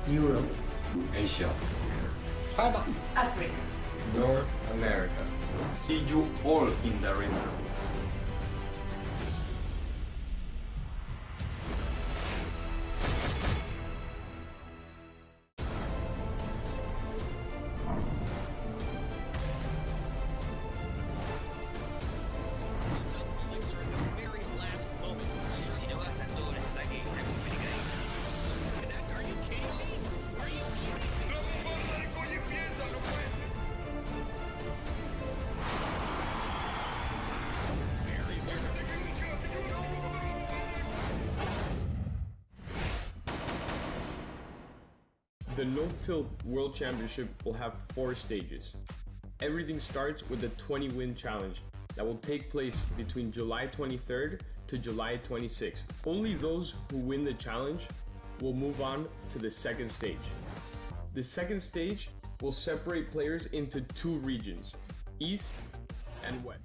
Europe, Asia, China, Africa. North America. See you all in the arena. The No-Tilt World Championship will have 4 stages. Everything starts with the 20-win challenge that will take place between July 23rd to July 26th. Only those who win the challenge will move on to the second stage. The second stage will separate players into 2 regions, East and West.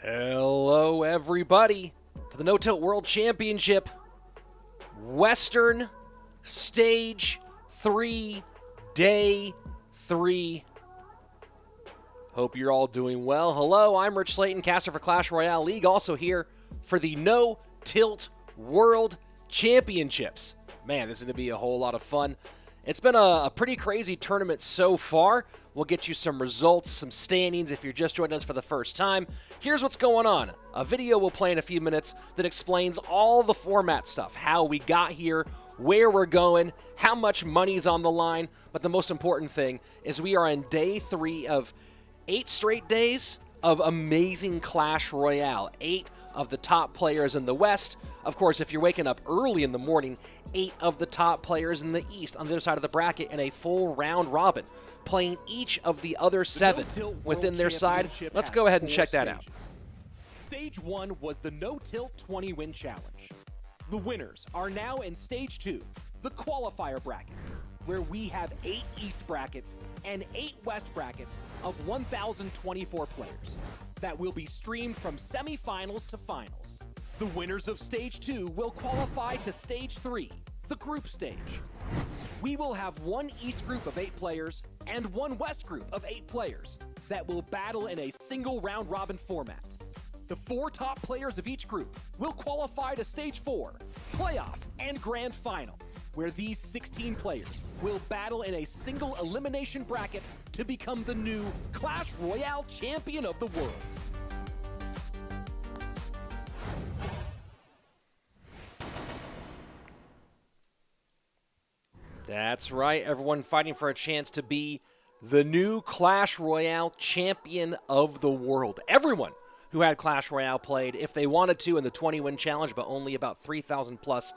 Hello, everybody, to the No-Tilt World Championship, Western Stage 3, Day 3. Hope you're all doing well. Hello, I'm RichSlaton, caster for Clash Royale League, also here for the No-Tilt World Championships. Man, this is going to be a whole lot of fun. It's been a pretty crazy tournament so far. We'll get you some results, some standings if you're just joining us for the first time. Here's what's going on. A video we'll play in a few minutes that explains all the format stuff, how we got here, where we're going, how much money's on the line. But the most important thing is we are on day 3 of 8 straight days of amazing Clash Royale. 8 of the top players in the West. Of course, if you're waking up early in the morning, 8 of the top players in the East on the other side of the bracket in a full round robin, playing each of the other 7 within their side. Let's go ahead and check that out. Stage 1 was the No-Tilt 20-win challenge. The winners are now in Stage 2, the qualifier brackets, where we have 8 East brackets and 8 West brackets of 1,024 players that will be streamed from semifinals to finals. The winners of Stage 2 will qualify to Stage 3, the group stage. We will have 1 East group of 8 players and 1 West group of 8 players that will battle in a single round-robin format. The 4 top players of each group will qualify to Stage 4, playoffs, and grand final, where these 16 players will battle in a single elimination bracket to become the new Clash Royale champion of the world. That's right, everyone fighting for a chance to be the new Clash Royale champion of the world. Everyone who had Clash Royale played, if they wanted to, in the 20-win challenge, but only about 3,000 plus,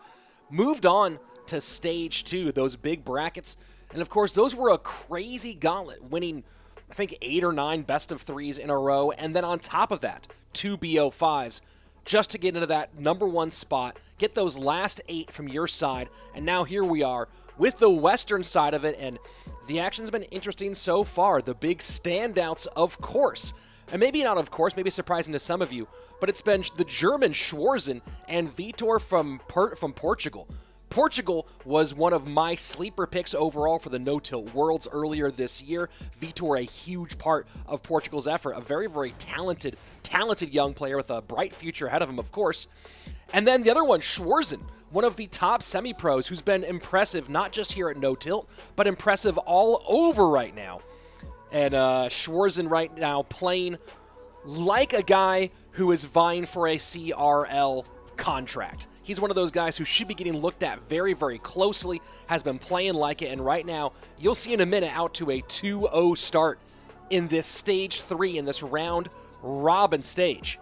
moved on to Stage 2, those big brackets. And of course, those were a crazy gauntlet, winning, I think, 8 or 9 best of 3s in a row, and then on top of that, 2 BO5s, just to get into that #1 spot, get those last 8 from your side, and now here we are with the Western side of it, and the action's been interesting so far. The big standouts, of course, and maybe not of course, maybe surprising to some of you, but it's been the German Schwarzen and Vitor from Portugal. Portugal was one of my sleeper picks overall for the No-Tilt Worlds earlier this year. Vitor, a huge part of Portugal's effort, a very, very talented young player with a bright future ahead of him, of course. And then the other one, Schwarzen, one of the top semi-pros who's been impressive, not just here at No-Tilt, but impressive all over right now. And Schwarzen right now playing like a guy who is vying for a CRL contract. He's one of those guys who should be getting looked at very, very closely, has been playing like it, and right now, you'll see in a minute out to a 2-0 start in this Stage 3, in this round robin stage.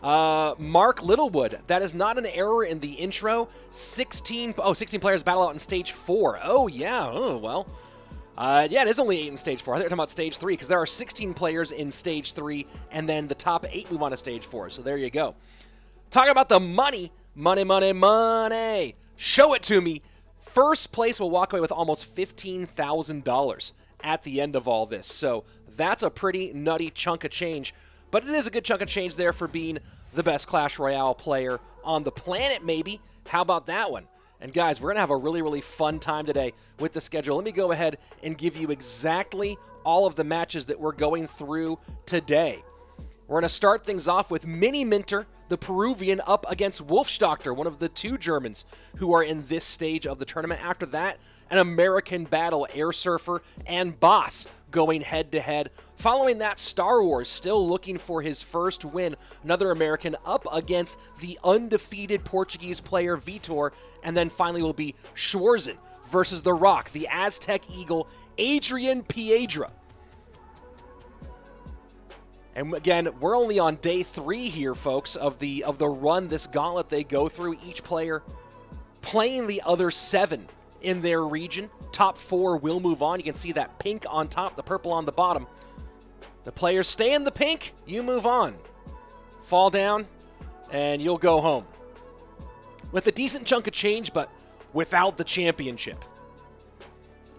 Mark Littlewood, that is not an error in the intro. 16 players battle out in Stage 4. Oh, yeah, oh, well. Yeah, it is only 8 in Stage 4. I think we're talking about Stage 3 because there are 16 players in Stage 3, and then the top 8 move on to Stage 4. So there you go. Talking about the money. Money, money, money. Show it to me. First place will walk away with almost $15,000 at the end of all this. So that's a pretty nutty chunk of change. But it is a good chunk of change there for being the best Clash Royale player on the planet, maybe. How about that one? And guys, we're going to have a really, really fun time today with the schedule. Let me go ahead and give you exactly all of the matches that we're going through today. We're going to start things off with Miniminter, the Peruvian, up against Wolfstochter, one of the 2 Germans who are in this stage of the tournament. After that, an American battle, Airsurfer and Boss going head-to-head. Following that, StarWars still looking for his first win, another American up against the undefeated Portuguese player Vitor. And then finally will be Schwarzen versus The Rock, the Aztec Eagle, Adrian Piedra. And again, we're only on day 3 here, folks, of the run, this gauntlet they go through. Each player playing the other 7 in their region. Top 4 will move on. You can see that pink on top, the purple on the bottom. The players stay in the pink, you move on. Fall down, and you'll go home. With a decent chunk of change, but without the championship.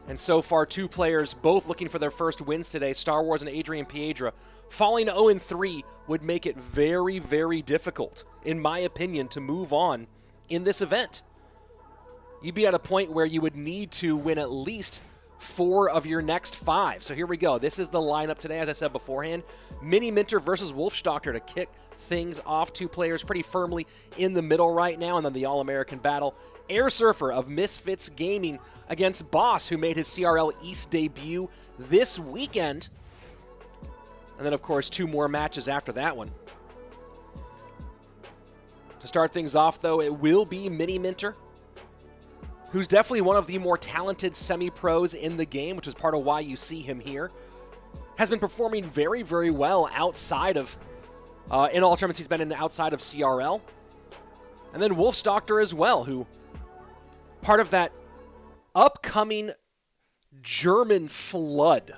And so far, 2 players both looking for their first wins today, StarWars and Adrian Piedra. Falling to 0-3 would make it very, very difficult, in my opinion, to move on in this event. You'd be at a point where you would need to win at least 4 of your next 5. So here we go. This is the lineup today, as I said beforehand. Miniminter versus Wolfstochter to kick things off. 2 players pretty firmly in the middle right now, and then the All-American battle. Airsurfer of Misfits Gaming against Boss, who made his CRL East debut this weekend. And then, of course, 2 more matches after that one. To start things off, though, it will be Miniminter, who's definitely one of the more talented semi-pros in the game, which is part of why you see him here. Has been performing very, very well outside of, in all tournaments he's been in outside of CRL. And then Wolfstochter as well, who, part of that upcoming German flood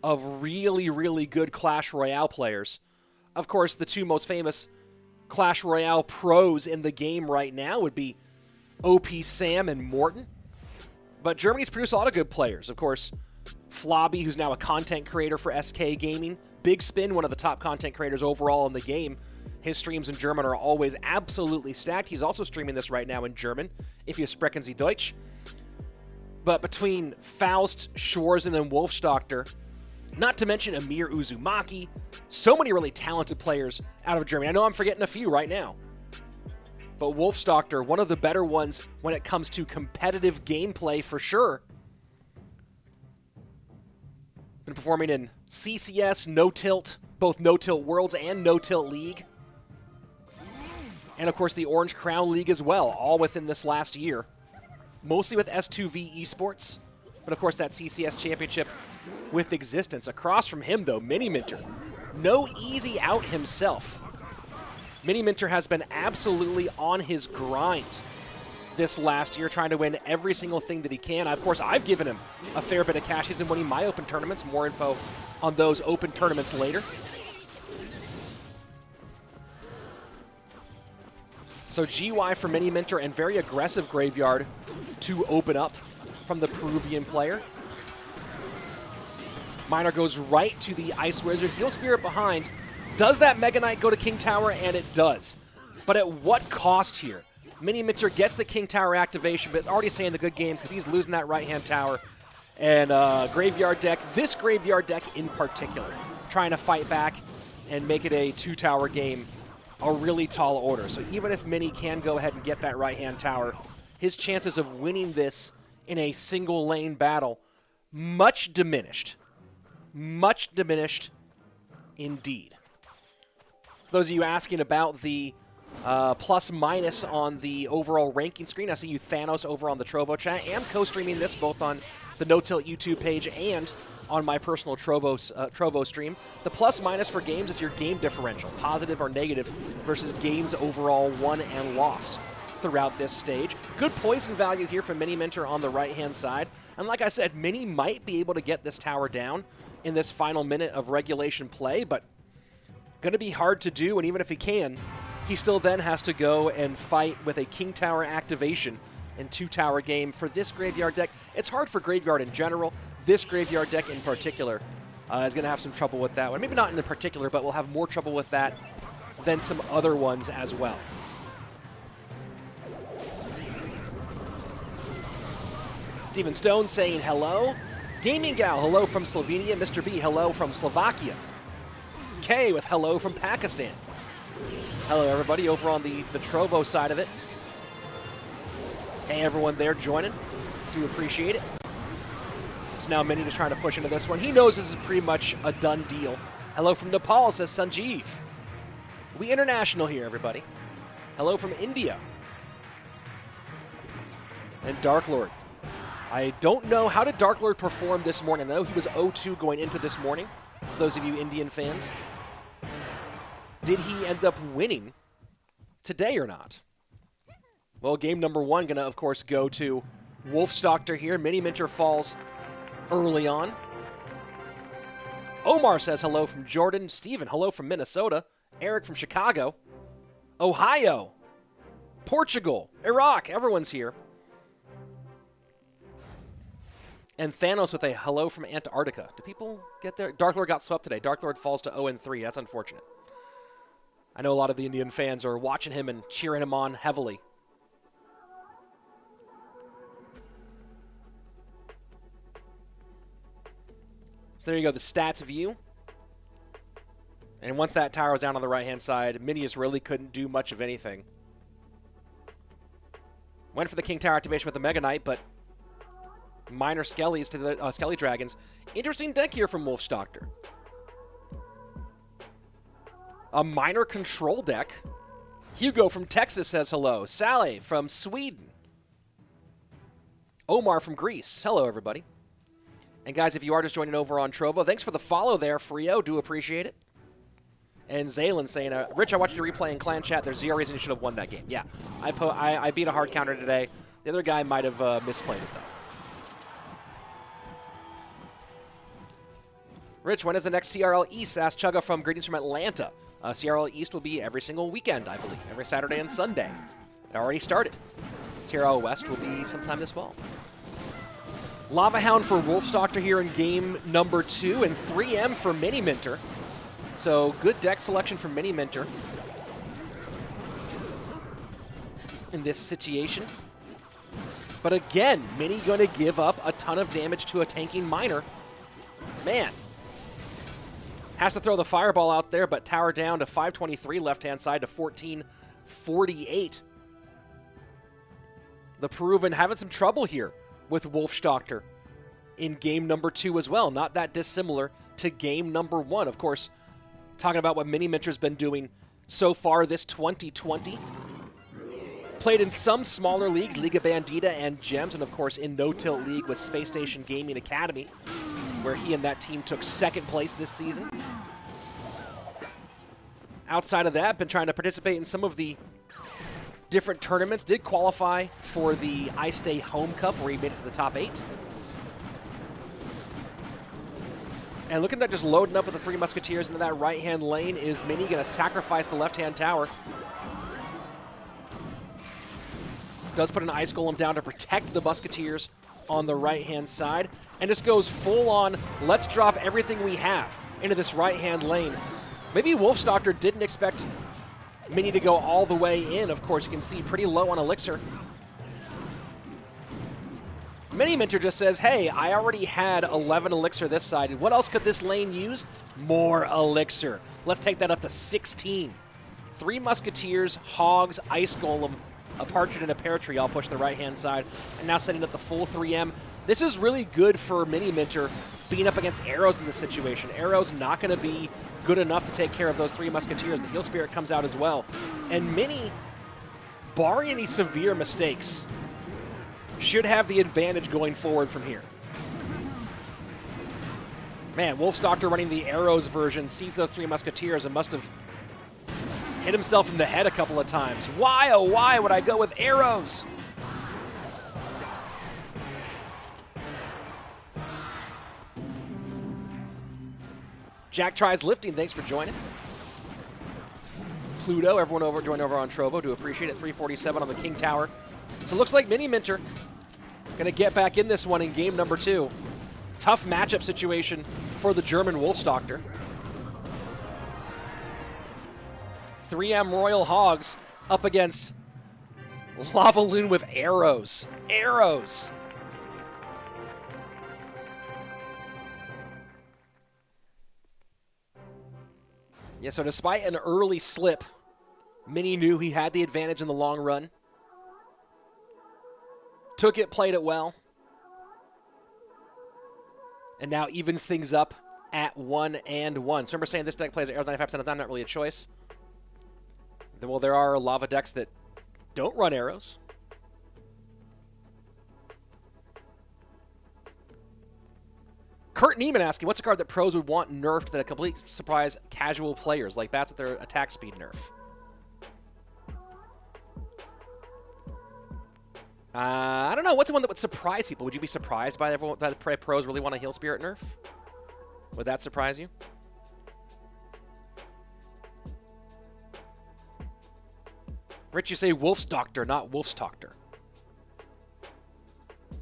of really, really good Clash Royale players. Of course, the 2 most famous Clash Royale pros in the game right now would be OP Sam and Morton. But Germany's produced a lot of good players. Of course, Flobby, who's now a content creator for SK Gaming. Big Spin, one of the top content creators overall in the game. His streams in German are always absolutely stacked. He's also streaming this right now in German, if you sprechen Sie Deutsch. But between Faust, Schwarzen, and Wolfstochter, not to mention Amir Uzumaki, so many really talented players out of Germany. I know I'm forgetting a few right now. But Wolfstochter, one of the better ones when it comes to competitive gameplay for sure. Been performing in CCS, No Tilt, both No Tilt Worlds and No Tilt League. And of course the Orange Crown League as well, all within this last year. Mostly with S2V Esports, but of course that CCS championship with Existence. Across from him though, Miniminter. No easy out himself. Miniminter has been absolutely on his grind this last year, trying to win every single thing that he can. Of course, I've given him a fair bit of cash. He's been winning my open tournaments. More info on those open tournaments later. So GY for Miniminter, and very aggressive Graveyard to open up from the Peruvian player. Miner goes right to the Ice Wizard. Heal Spirit behind. Does that Mega Knight go to King Tower? And it does. But at what cost here? Miniminter gets the King Tower activation, but it's already saying the good game because he's losing that right-hand tower. And Graveyard deck, this Graveyard deck in particular, trying to fight back and make it a 2-tower game, a really tall order. So even if Mini can go ahead and get that right-hand tower, his chances of winning this in a single-lane battle, much diminished. Much diminished indeed. For those of you asking about the plus-minus on the overall ranking screen, I see you Thanos over on the Trovo chat. I am co-streaming this both on the No Tilt YouTube page and on my personal Trovo stream. The plus-minus for games is your game differential, positive or negative, versus games overall won and lost throughout this stage. Good poison value here for Miniminter on the right-hand side. And like I said, Mini might be able to get this tower down in this final minute of regulation play, but going to be hard to do, and even if he can, he still then has to go and fight with a King Tower activation and 2-tower game for this Graveyard deck. It's hard for Graveyard in general. This Graveyard deck in particular is going to have some trouble with that one. Maybe not in particular, but we'll have more trouble with that than some other ones as well. Steven Stone saying hello. Gaming Gal, hello from Slovenia. Mr. B, hello from Slovakia. Kay with hello from Pakistan. Hello, everybody, over on the Trovo side of it. Hey, everyone there joining. Do appreciate it. It's now Mini just trying to push into this one. He knows this is pretty much a done deal. Hello from Nepal, says Sanjeev. We international here, everybody. Hello from India. And Dark Lord. I don't know, how did Dark Lord perform this morning? I know he was 0-2 going into this morning, for those of you Indian fans. Did he end up winning today or not? Well, game number 1 going to, of course, go to Wolfstochter here. Miniminter falls early on. Omar says hello from Jordan. Steven, hello from Minnesota. Eric from Chicago. Ohio. Portugal. Iraq. Everyone's here. And Thanos with a hello from Antarctica. Do people get there? Dark Lord got swept today. Dark Lord falls to 0-3. That's unfortunate. I know a lot of the Indian fans are watching him and cheering him on heavily. So there you go, the stats view. And once that tower was down on the right-hand side, Minius really couldn't do much of anything. Went for the King Tower activation with the Mega Knight, but minor Skellies to the Skelly Dragons. Interesting deck here from Wolfstochter. A minor control deck. Hugo from Texas says hello. Sally from Sweden. Omar from Greece. Hello, everybody. And guys, if you are just joining over on Trovo, thanks for the follow there, Frio. Do appreciate it. And Zaylen saying, Rich, I watched your replay in clan chat. There's zero reason you should have won that game. Yeah, I beat a hard counter today. The other guy might have misplayed it, though. Rich, when is the next CRL East? Asked Chugga from Greetings from Atlanta. CRL East will be every single weekend, I believe. Every Saturday and Sunday. It already started. CRL West will be sometime this fall. Lava Hound for Wolfstochter here in game number 2, and 3M for Miniminter. So good deck selection for Miniminter in this situation. But again, Mini going to give up a ton of damage to a tanking miner. Man. Has to throw the fireball out there, but tower down to 523 left-hand side to 1448. The Peruvian having some trouble here with Wolfstochter in game number 2 as well. Not that dissimilar to game number 1. Of course, talking about what Miniminter's been doing so far this 2020. Played in some smaller leagues, Liga Bandita and Gems, and of course in No Tilt League with Space Station Gaming Academy, where he and that team took 2nd place this season. Outside of that, been trying to participate in some of the different tournaments. Did qualify for the I Stay Home Cup, where he made it to the top 8. And looking at just loading up with the 3 Musketeers into that right-hand lane is Mini going to sacrifice the left-hand tower. Does put an Ice Golem down to protect the Musketeers on the right-hand side. And just goes full on, let's drop everything we have into this right-hand lane. Maybe Wolfstochter didn't expect Mini to go all the way in. Of course, you can see pretty low on Elixir. Miniminter just says, hey, I already had 11 Elixir this side. What else could this lane use? More Elixir. Let's take that up to 16. 3 Musketeers, Hogs, Ice Golem, a Partridge and a Pear Tree all push the right-hand side. And now setting up the full 3M. This is really good for Miniminter being up against Arrows in this situation. Arrows not going to be good enough to take care of those 3 Musketeers. The Heal Spirit comes out as well. And Mini, barring any severe mistakes, should have the advantage going forward from here. Man, Wolfstochter running the Arrows version sees those 3 Musketeers and must have hit himself in the head a couple of times. Why, oh why would I go with Arrows? Jack tries lifting. Thanks for joining. Pluto, everyone joined over on Trovo. Do appreciate it. 347 on the King Tower. So it looks like Miniminter going to get back in this one in game number 2. Tough matchup situation for the German Wolfstochter. 3M Royal Hogs up against Lava Loon with arrows. Arrows. Yeah, so despite an early slip, Mini knew he had the advantage in the long run. Took it, played it well. And now evens things up at 1-1. So remember saying this deck plays arrows 95% of the time, not really a choice. Well, there are lava decks that don't run arrows. Kurt Neiman asking, what's a card that pros would want nerfed that a complete surprise casual players, like bats with their attack speed nerf? I don't know. What's the one that would surprise people? Would you be surprised by everyone that the pros really want a Heal Spirit nerf? Would that surprise you? Rich, you say Wolfstochter, not Wolfstochter.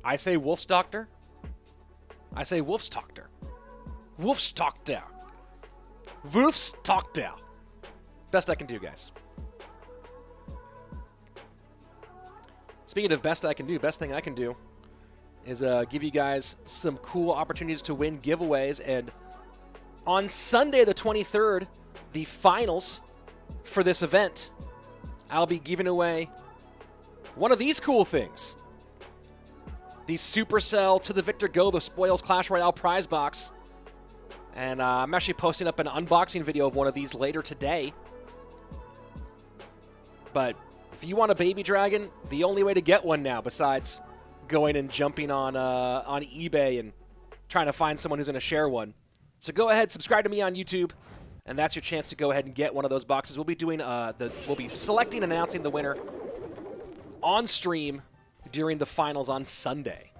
I say Wolfstochter. I say Wolfstochter. Wolfstochter. Wolfstochter. Best I can do, guys. Speaking of best I can do, best thing I can do is give you guys some cool opportunities to win giveaways. And on Sunday the 23rd, the finals for this event, I'll be giving away one of these cool things. The Supercell to the Victor Go, the Spoils Clash Royale prize box. And I'm actually posting up an unboxing video of one of these later today. But if you want a baby dragon, the only way to get one now, besides going and jumping on eBay and trying to find someone who's going to share one. So go ahead, subscribe to me on YouTube, and that's your chance to go ahead and get one of those boxes. We'll be doing we'll be selecting and announcing the winner on stream during the finals on Sunday.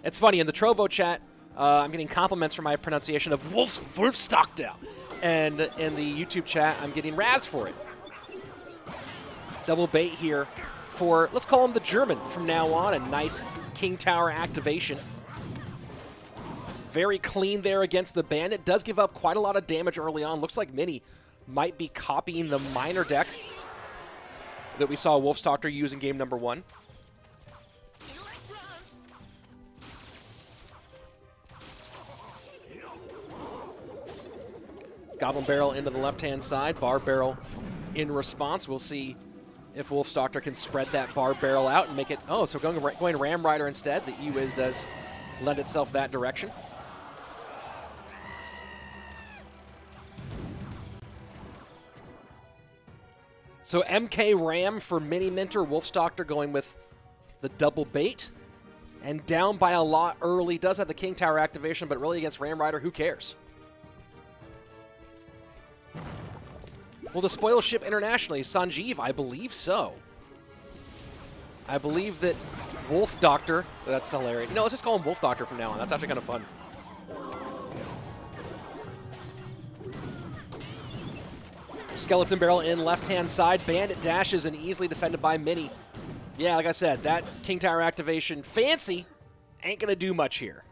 It's funny, in the Trovo chat, I'm getting compliments for my pronunciation of Wolfstochter, and in the YouTube chat, I'm getting razzed for it. Double bait here for, let's call him the German from now on, a nice King Tower activation. Very clean there against the Bandit. Does give up quite a lot of damage early on. Looks like Mini might be copying the Miner deck that we saw Wolfstochter use in game number 1. Goblin Barrel into the left-hand side. Bar Barrel in response. We'll see if Wolfstochter can spread that Bar Barrel out and make it... Oh, so going Ram Rider instead. The E-Wiz does lend itself that direction. So MK Ram for Miniminter. Wolfstochter going with the double bait. And down by a lot early. Does have the King Tower activation, but really against Ram Rider, who cares? Will the spoil ship internationally? Sanjeev, I believe so. I believe that Wolfstochter... That's hilarious. No, let's just call him Wolfstochter from now on. That's actually kind of fun. Skeleton Barrel in left-hand side. Bandit dashes and easily defended by Mini. Yeah, like I said, that King Tower activation, fancy, ain't going to do much here.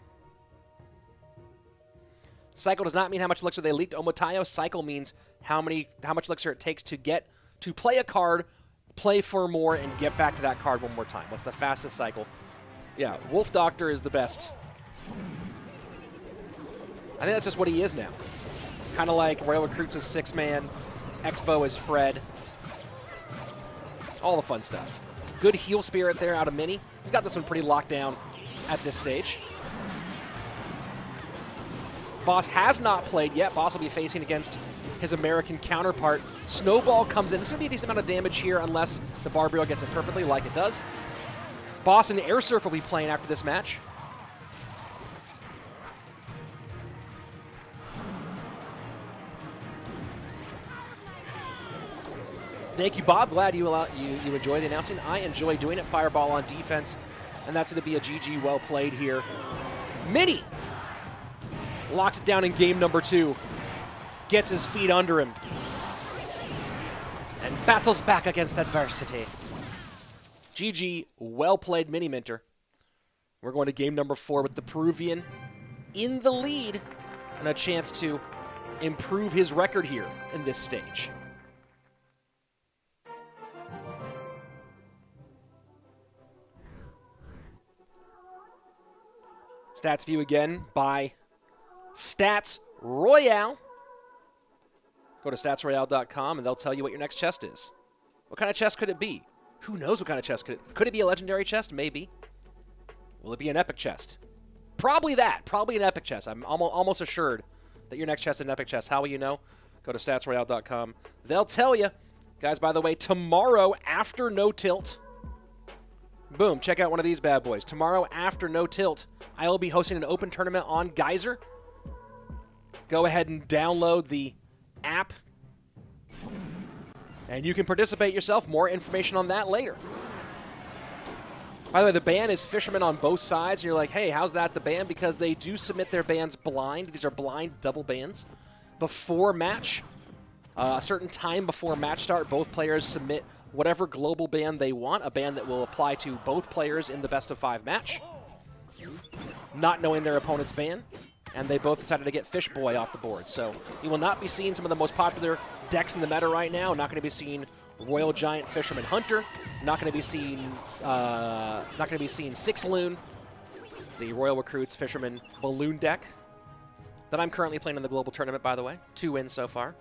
Cycle does not mean how much elixir they leaked Omotayo. Cycle means how much elixir it takes to play a card, play for more, and get back to that card one more time. What's the fastest cycle? Yeah, Wolfstochter is the best. I think that's just what he is now. Kind of like Royal Recruits is 6-man, Expo is Fred. All the fun stuff. Good heal spirit there out of Mini. He's got this one pretty locked down at this stage. Boss has not played yet. Boss will be facing against his American counterpart. Snowball comes in. This is going to be a decent amount of damage here unless the Bar Barrel gets it perfectly like it does. Boss and Airsurfer will be playing after this match. Thank you, Bob. Glad you enjoy the announcing. I enjoy doing it. Fireball on defense, and that's going to be a GG well played here. Mini locks it down in game number 2, gets his feet under him, and battles back against adversity. GG, well played, Miniminter. We're going to game number 4 with the Peruvian in the lead and a chance to improve his record here in this stage. Stats view again by Stats Royale. Go to statsroyale.com and they'll tell you what your next chest is. What kind of chest could it be? Who knows what kind of chest could it? Could it be a legendary chest? Maybe. Will it be an epic chest? Probably that. Probably an epic chest. I'm almost assured that your next chest is an epic chest. How will you know? Go to statsroyale.com. They'll tell you. Guys, by the way, tomorrow after No Tilt, boom, check out one of these bad boys. Tomorrow after No Tilt, I will be hosting an open tournament on Geyser. Go ahead and download the app, and you can participate yourself. More information on that later. By the way, the ban is fishermen on both sides, and you're like, hey, how's that the ban? Because they do submit their bans blind. These are blind double bans. Before match, a certain time before match start, both players submit whatever global ban they want, a ban that will apply to both players in the best-of-5 match, not knowing their opponent's ban, and they both decided to get Fish Boy off the board. So you will not be seeing some of the most popular decks in the meta right now. Not going to be seeing Royal Giant Fisherman Hunter. Not going to be seeing Six Loon, the Royal Recruits Fisherman Balloon deck that I'm currently playing in the global tournament, by the way. 2 wins so far.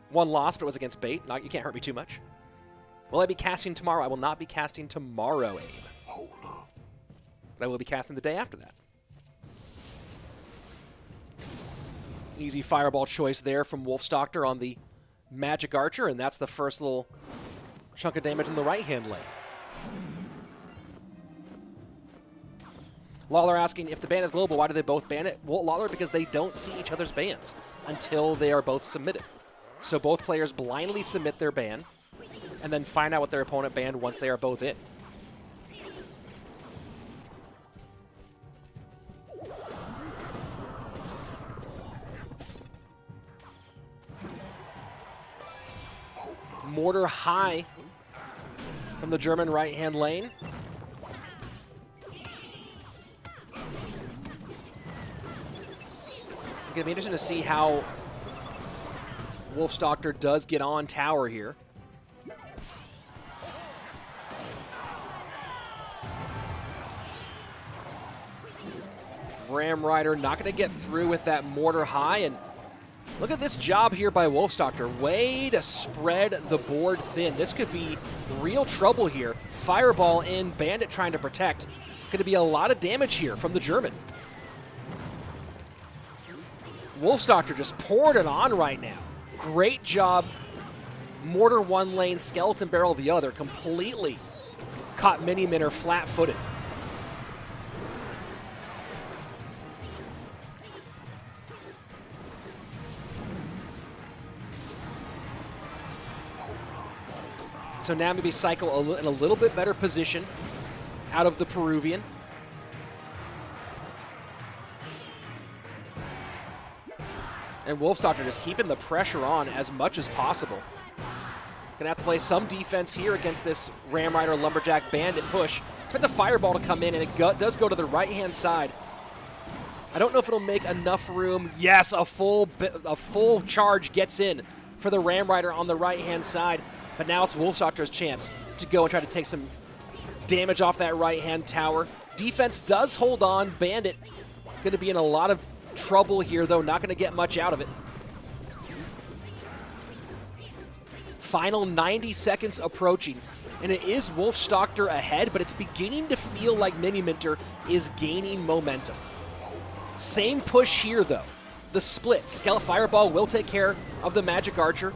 1 loss, but it was against bait. You can't hurt me too much. Will I be casting tomorrow? I will not be casting tomorrow, Abe. But I will be casting the day after that. Easy fireball choice there from Wolfstochter on the Magic Archer, and that's the first little chunk of damage in the right-hand lane. Lawler asking, if the ban is global, why do they both ban it? Well, Lawler, because they don't see each other's bans until they are both submitted. So both players blindly submit their ban and then find out what their opponent banned once they are both in. Mortar high from the German right-hand lane. It's going to be interesting to see how Wolfstochter does get on tower here. Ram Rider not going to get through with that mortar high, and look at this job here by Wolfstochter. Way to spread the board thin. This could be real trouble here. Fireball in, Bandit trying to protect. Going to be a lot of damage here from the German. Wolfstochter just pouring it on right now. Great job. Mortar one lane, Skeleton Barrel the other. Completely caught Miniminter flat-footed. So now maybe Cycle in a little bit better position out of the Peruvian. And Wolfstochter just keeping the pressure on as much as possible. Gonna have to play some defense here against this Ram Rider Lumberjack Bandit push. Expect the Fireball to come in, and it does go to the right-hand side. I don't know if it'll make enough room. Yes, a full charge gets in for the Ram Rider on the right-hand side. But now it's Wolfstocker's chance to go and try to take some damage off that right-hand tower. Defense does hold on. Bandit going to be in a lot of trouble here, though. Not going to get much out of it. Final 90 seconds approaching. And it is Wolfstochter ahead, but it's beginning to feel like Miniminter is gaining momentum. Same push here, though. The split. Fireball will take care of the Magic Archer.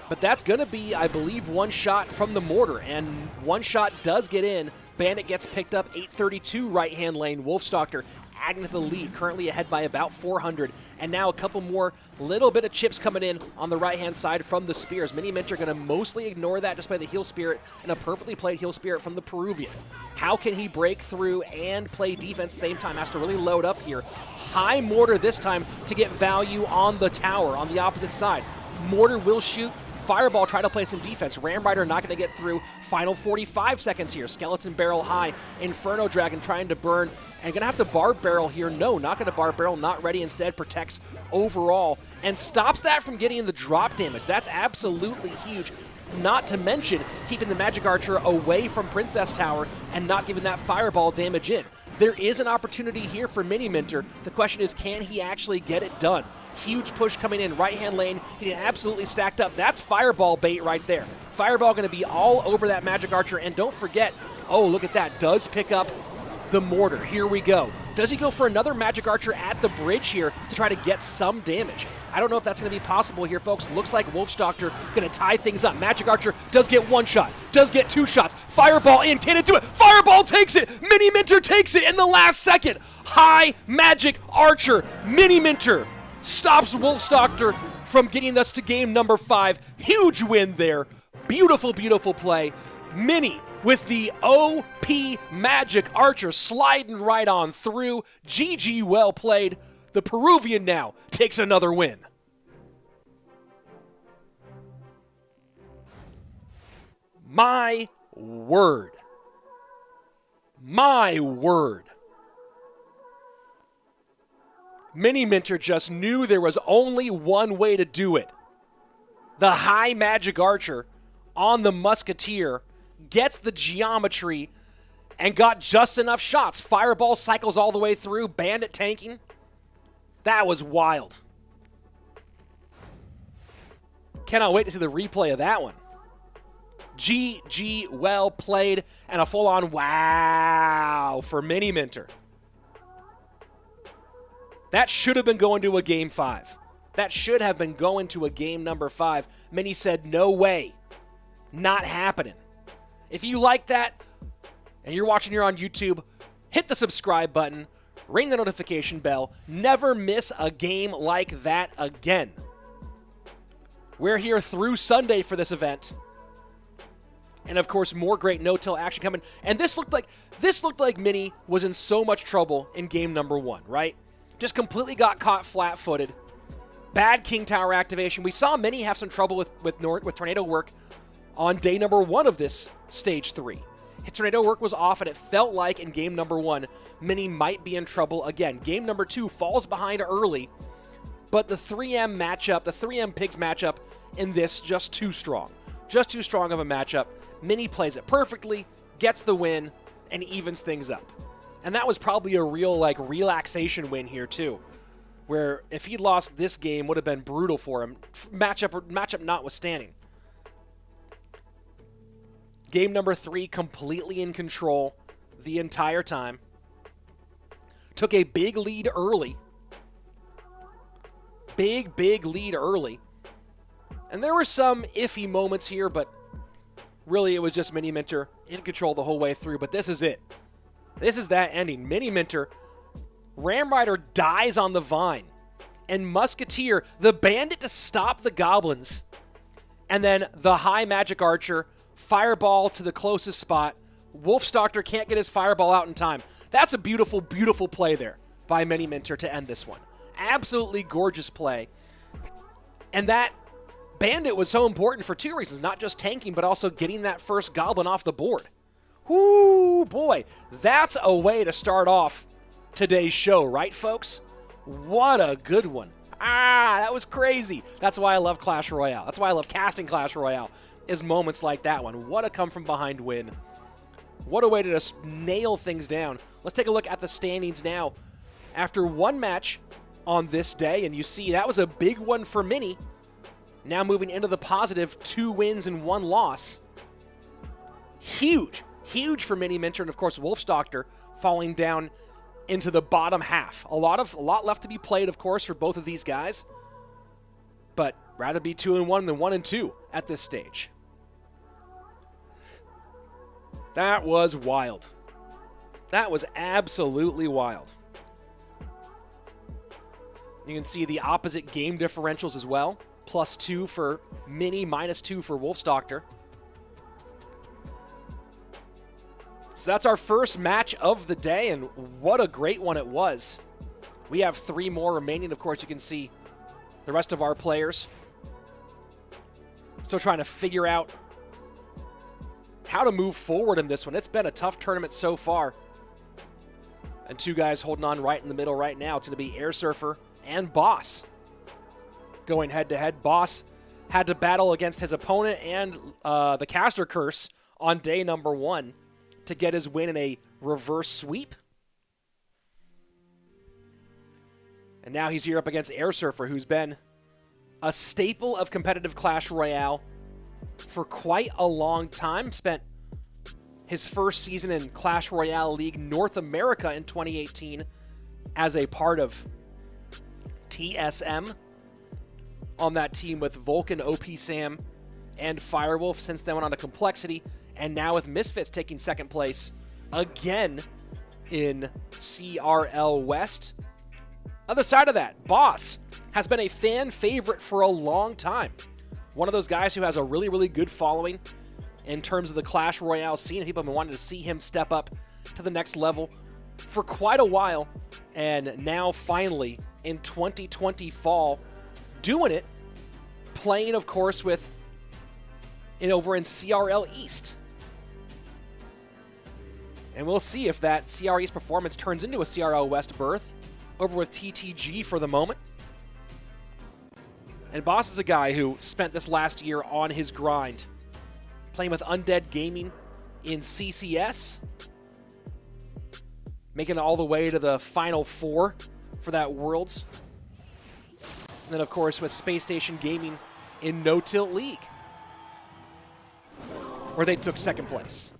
But that's going to be, I believe, one shot from the mortar, and one shot does get in. Bandit gets picked up, 832 right-hand lane. Wolfstochter Agnetha lead, currently ahead by about 400. And now a couple more little bit of chips coming in on the right-hand side from the Spears. Miniminter going to mostly ignore that just by the Heal Spirit, and a perfectly played Heal Spirit from the Peruvian. How can he break through and play defense at the same time? Has to really load up here. High Mortar this time to get value on the tower on the opposite side. Mortar will shoot. Fireball try to play some defense. Ram Rider not going to get through. Final 45 seconds here. Skeleton Barrel high. Inferno Dragon trying to burn. And going to have to Barb Barrel here. No, not going to Barb Barrel. Not ready. Instead protects overall. And stops that from getting the drop damage. That's absolutely huge. Not to mention keeping the Magic Archer away from Princess Tower and not giving that Fireball damage in. There is an opportunity here for Miniminter. The question is, can he actually get it done? Huge push coming in, right-hand lane, getting absolutely stacked up. That's Fireball bait right there. Fireball going to be all over that Magic Archer, and don't forget, oh, look at that, does pick up the Mortar. Here we go. Does he go for another Magic Archer at the bridge here to try to get some damage? I don't know if that's going to be possible here, folks. Looks like Wolfstochter going to tie things up. Magic Archer does get one shot, does get two shots. Fireball in, can it do it? Fireball takes it. Miniminter takes it in the last second. High Magic Archer. Miniminter stops Wolfstochter from getting us to game number 5. Huge win there. Beautiful, beautiful play. Mini with the OP Magic Archer sliding right on through. GG, well played. The Peruvian now takes another win. My word. My word. Miniminter just knew there was only one way to do it. The high Magic Archer on the Musketeer gets the geometry and got just enough shots. Fireball cycles all the way through, Bandit tanking. That was wild. Cannot wait to see the replay of that one. GG, well played, and a full-on wow for Miniminter. That should have been going to a game 5. That should have been going to a game number 5. Mini said, no way. Not happening. If you like that, and you're watching here on YouTube, hit the subscribe button, ring the notification bell, never miss a game like that again. We're here through Sunday for this event. And of course, more great no-till action coming. And this looked like Mini was in so much trouble in game number 1, right? Just completely got caught flat-footed. Bad King Tower activation. We saw Mini have some trouble with Tornado Work on day number 1 of this Stage 3. His Tornado Work was off, and it felt like in game number 1, Mini might be in trouble again. Game number 2 falls behind early, but the 3M matchup, the 3M Pigs matchup in this, just too strong. Just too strong of a matchup. Mini plays it perfectly, gets the win, and evens things up. And that was probably a real, relaxation win here, too, where if he'd lost this game, would have been brutal for him, matchup notwithstanding. Game number 3, completely in control the entire time. Took a big lead early. Big lead early. And there were some iffy moments here, but really it was just Miniminter in control the whole way through. But this is it. This is that ending. Miniminter, Ram Rider dies on the Vine. And Musketeer, the Bandit to stop the Goblins. And then the high Magic Archer, Fireball to the closest spot. Wolfstochter can't get his Fireball out in time. That's a beautiful, beautiful play there by Miniminter to end this one. Absolutely gorgeous play. And that Bandit was so important for 2 reasons. Not just tanking, but also getting that first Goblin off the board. Whoo, boy. That's a way to start off today's show, right, folks? What a good one. That was crazy. That's why I love Clash Royale. That's why I love casting Clash Royale, is moments like that one. What a come-from-behind win. What a way to just nail things down. Let's take a look at the standings now. After one match on this day, and you see that was a big one for Mini. Now moving into the positive, 2 wins and 1 loss. Huge. Huge for Miniminter, and of course Wolfstochter falling down into the bottom half. A lot left to be played, of course, for both of these guys. But rather be 2-1 than 1-2 at this stage. That was wild. That was absolutely wild. You can see the opposite game differentials as well. +2 for Mini, -2 for Wolfstochter. So that's our first match of the day, and what a great one it was. We have 3 more remaining. Of course, you can see the rest of our players still trying to figure out how to move forward in this one. It's been a tough tournament so far. And 2 guys holding on right in the middle right now. It's going to be Airsurfer and Boss going head-to-head. Boss had to battle against his opponent and the caster curse on day number 1 to get his win in a reverse sweep. And now he's here up against Airsurfer, who's been a staple of competitive Clash Royale for quite a long time. Spent his first season in Clash Royale League North America in 2018 as a part of TSM on that team with Vulcan, OP Sam, and Firewolf. Since then went on to Complexity, and now with Misfits taking second place again in CRL West. Other side of that, Boss has been a fan favorite for a long time. One of those guys who has a really, really good following in terms of the Clash Royale scene. People have been wanting to see him step up to the next level for quite a while. And now finally in 2020 fall, doing it, playing, of course, with over in CRL East. And we'll see if that CRL East performance turns into a CRL West berth over with TTG for the moment. And Boss is a guy who spent this last year on his grind, playing with Undead Gaming in CCS, making it all the way to the Final 4 for that Worlds. And then, of course, with Space Station Gaming in No Tilt League, where they took second place.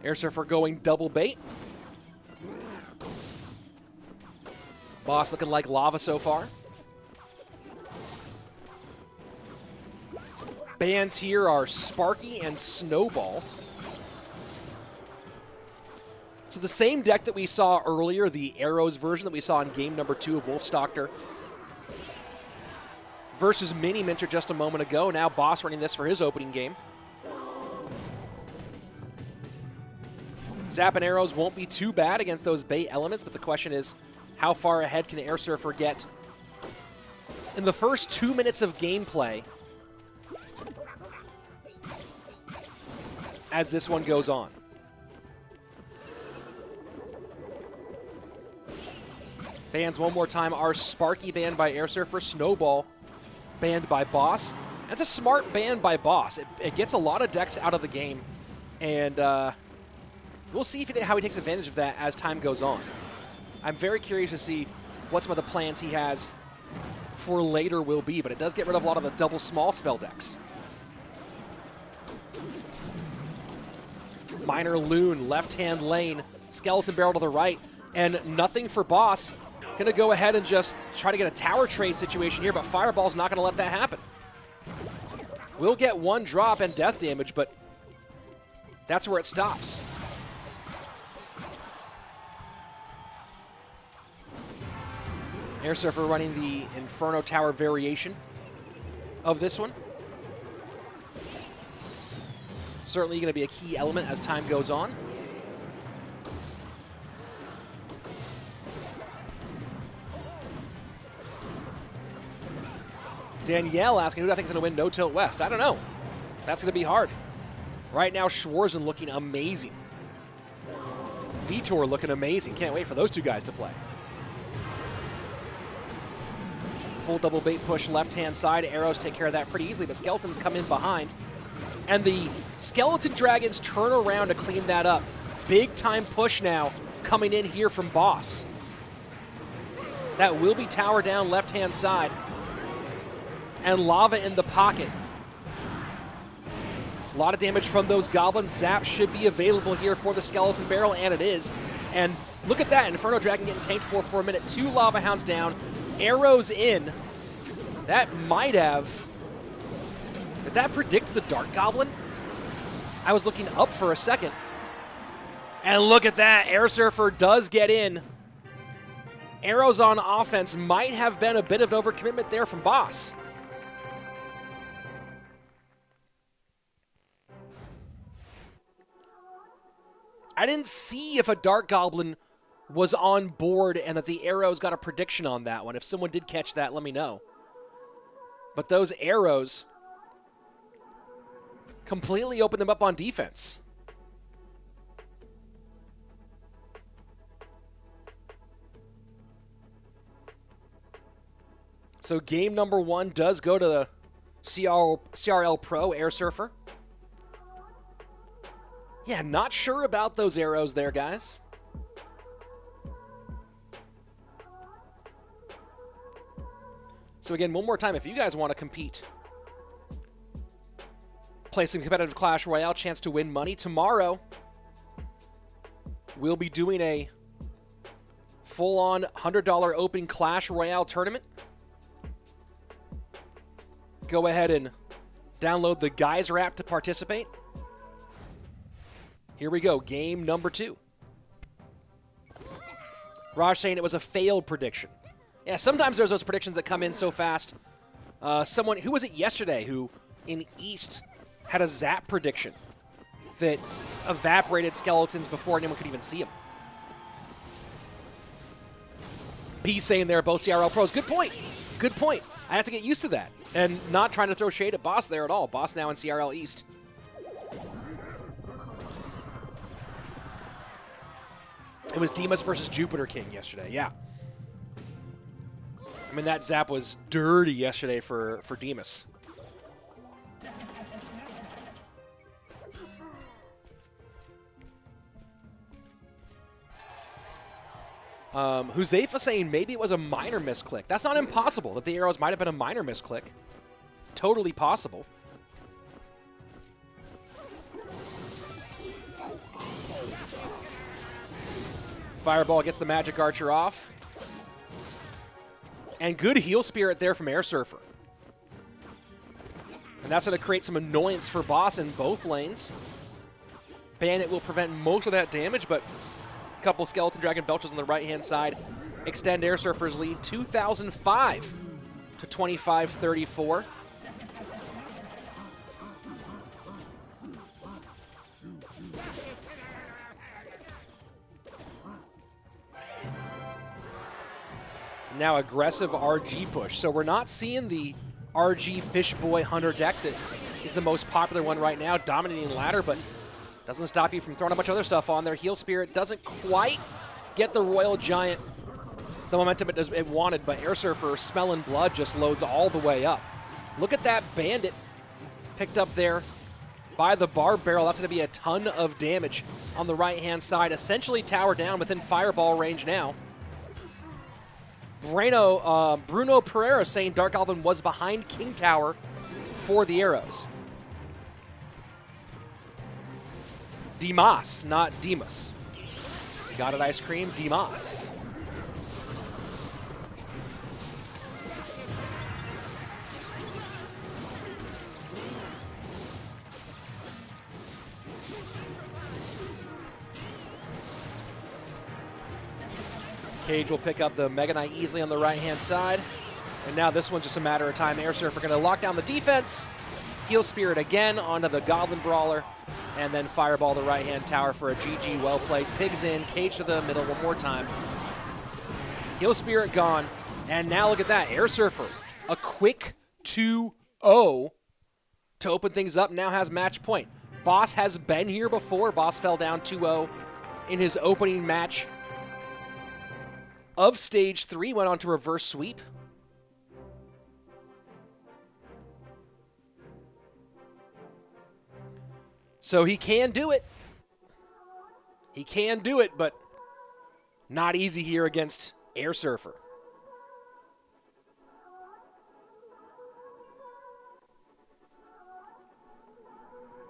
Airsurfer going double bait. Boss looking like lava so far. Bans here are Sparky and Snowball. So the same deck that we saw earlier, the Arrows version that we saw in game number 2 of Wolfstochter versus Miniminter just a moment ago. Now Boss running this for his opening game. Zap and Arrows won't be too bad against those bait elements, but the question is, how far ahead can Airsurfer get in the first 2 minutes of gameplay as this one goes on? Bans one more time are Sparky banned by Airsurfer, Snowball banned by Boss. That's a smart ban by Boss. It gets a lot of decks out of the game, and we'll see how he takes advantage of that as time goes on. I'm very curious to see what some of the plans he has for later will be, but it does get rid of a lot of the double small spell decks. Minor Loon, left-hand lane, Skeleton Barrel to the right, and nothing for Boss. Gonna go ahead and just try to get a tower trade situation here, but Fireball's not gonna let that happen. We'll get 1 drop and death damage, but that's where it stops. Airsurfer running the Inferno Tower variation of this one. Certainly going to be a key element as time goes on. Danielle asking, who do I think is going to win No Tilt West? I don't know. That's going to be hard. Right now, Schwarzen looking amazing. Vitor looking amazing. Can't wait for those 2 guys to play. Full double bait push left-hand side. Arrows take care of that pretty easily, but Skeletons come in behind. And the Skeleton Dragons turn around to clean that up. Big time push now coming in here from Boss. That will be tower down left-hand side. And Lava in the pocket. A lot of damage from those Goblins. Zap should be available here for the Skeleton Barrel, and it is. And look at that, Inferno Dragon getting tanked for a minute. 2 Lava Hounds down. Arrows in. That might have... Did that predict the Dark Goblin? I was looking up for a second. And look at that. Airsurfer does get in. Arrows on offense might have been a bit of an overcommitment there from Boss. I didn't see if a Dark Goblin was on board and that the arrows got a prediction on that one. If someone did catch that, let me know. But those arrows completely opened them up on defense. So game number 1 does go to the CRL Pro Airsurfer. Yeah, not sure about those arrows there, guys. So again, one more time, if you guys want to compete, play some competitive Clash Royale, chance to win money. Tomorrow, we'll be doing a full-on $100 open Clash Royale tournament. Go ahead and download the Geyser app to participate. Here we go, game number 2. Raj saying it was a failed prediction. Yeah, sometimes there's those predictions that come in so fast. Someone, who was it yesterday, who in East had a zap prediction that evaporated skeletons before anyone could even see them. B saying there, both CRL pros. Good point. Good point. I have to get used to that. And not trying to throw shade at Boss there at all. Boss now in CRL East. It was Demas versus Jupiter King yesterday, yeah. I mean, that zap was dirty yesterday for Demas. Huzaifa saying maybe it was a minor misclick. That's not impossible, that the arrows might have been a minor misclick. Totally possible. Fireball gets the Magic Archer off. And good heal spirit there from Airsurfer. And that's going to create some annoyance for Boss in both lanes. Bandit will prevent most of that damage, but a couple Skeleton Dragon Belches on the right-hand side extend Airsurfer's lead 2,005 to 25-34. Now aggressive RG push. So we're not seeing the RG Fishboy Hunter deck that is the most popular one right now, dominating ladder, but doesn't stop you from throwing a bunch of other stuff on there. Heal Spirit doesn't quite get the Royal Giant the momentum it wanted, but Airsurfer, smelling blood, just loads all the way up. Look at that Bandit picked up there by the Barb Barrel. That's going to be a ton of damage on the right-hand side. Essentially tower down within Fireball range now. Bruno Pereira saying Dark Goblin was behind King Tower for the arrows. Dimas, not Demas. Got it, ice cream? Dimas. Cage will pick up the Mega Knight easily on the right-hand side. And now this one's just a matter of time. Airsurfer going to lock down the defense. Heal Spirit again onto the Goblin Brawler. And then Fireball the right-hand tower for a GG. Well played. Pigs in. Cage to the middle one more time. Heal Spirit gone. And now look at that. Airsurfer, a quick 2-0 to open things up. Now has match point. Boss has been here before. Boss fell down 2-0 in his opening match of Stage 3, went on to reverse sweep. So he can do it. He can do it, but not easy here against Airsurfer.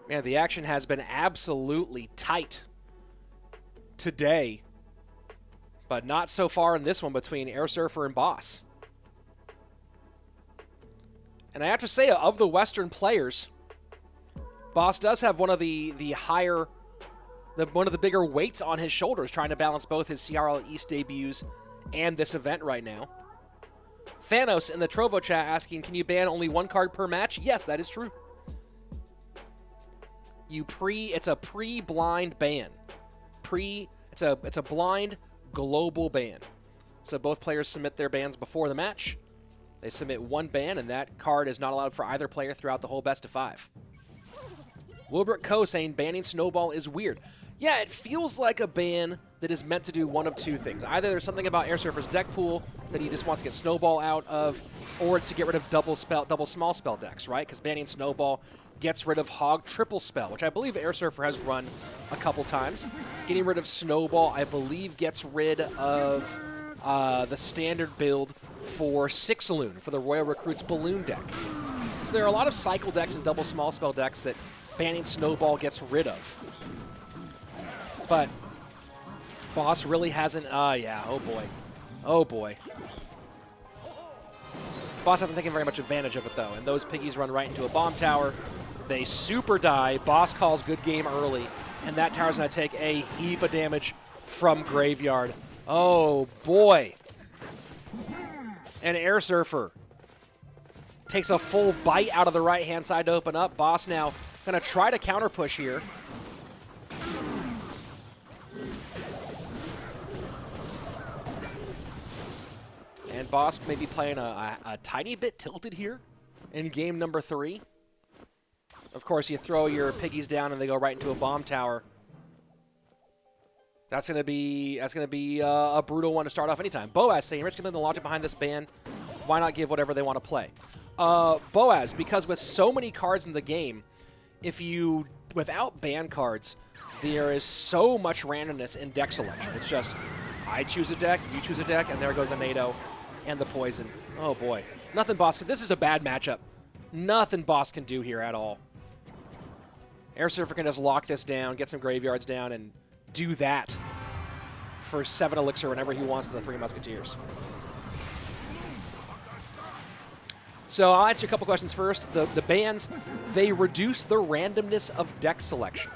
Man, the action has been absolutely tight today. But not so far in this one between Airsurfer and Boss. And I have to say, of the Western players, Boss does have one of the higher one of the bigger weights on his shoulders, trying to balance both his CRL East debuts and this event right now. Thanos in the Trovo chat asking, can you ban only one card per match? Yes, that is true. It's a pre-blind ban. It's a blind global ban. So both players submit their bans before the match. They submit one ban, and that card is not allowed for either player throughout the whole best of 5. Wilbert Coe saying banning Snowball is weird. Yeah, it feels like a ban that is meant to do one of two things. Either there's something about Airsurfer's deck pool that he just wants to get Snowball out of, or it's to get rid of double small spell decks, right? Because banning Snowball gets rid of Hog triple spell, which I believe Airsurfer has run a couple times. Getting rid of Snowball, I believe, gets rid of the standard build for Sixaloon, for the Royal Recruits Balloon deck. So there are a lot of cycle decks and double small spell decks that banning Snowball gets rid of. But Boss really hasn't, yeah, oh boy. Oh boy. Boss hasn't taken very much advantage of it though, and those piggies run right into a bomb tower. They super die. Boss calls good game early, and that tower's gonna take a heap of damage from Graveyard. Oh boy. And Airsurfer takes a full bite out of the right-hand side to open up. Boss now gonna try to counter push here. And Boss may be playing a tiny bit tilted here in game number 3. Of course, you throw your piggies down and they go right into a bomb tower. That's gonna be a brutal one to start off anytime. Boaz saying, Rich, given the logic behind this ban, why not give whatever they want to play? Boaz, because with so many cards in the game, without ban cards, there is so much randomness in deck selection. It's just, I choose a deck, you choose a deck, and there goes the NATO and the poison. Oh boy. Nothing Boss can, this is a bad matchup. Nothing Boss can do here at all. Airsurfer can just lock this down, get some graveyards down, and do that for 7 Elixir whenever he wants to the 3 Musketeers. So I'll answer a couple questions first. The bans, they reduce the randomness of deck selection.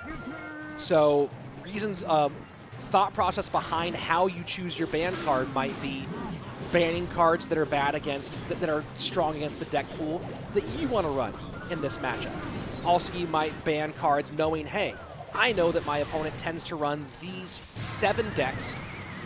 So reasons, thought process behind how you choose your ban card might be banning cards that are bad against, that are strong against the deck pool that you want to run in this matchup. Also, you might ban cards knowing, hey, I know that my opponent tends to run these 7 decks,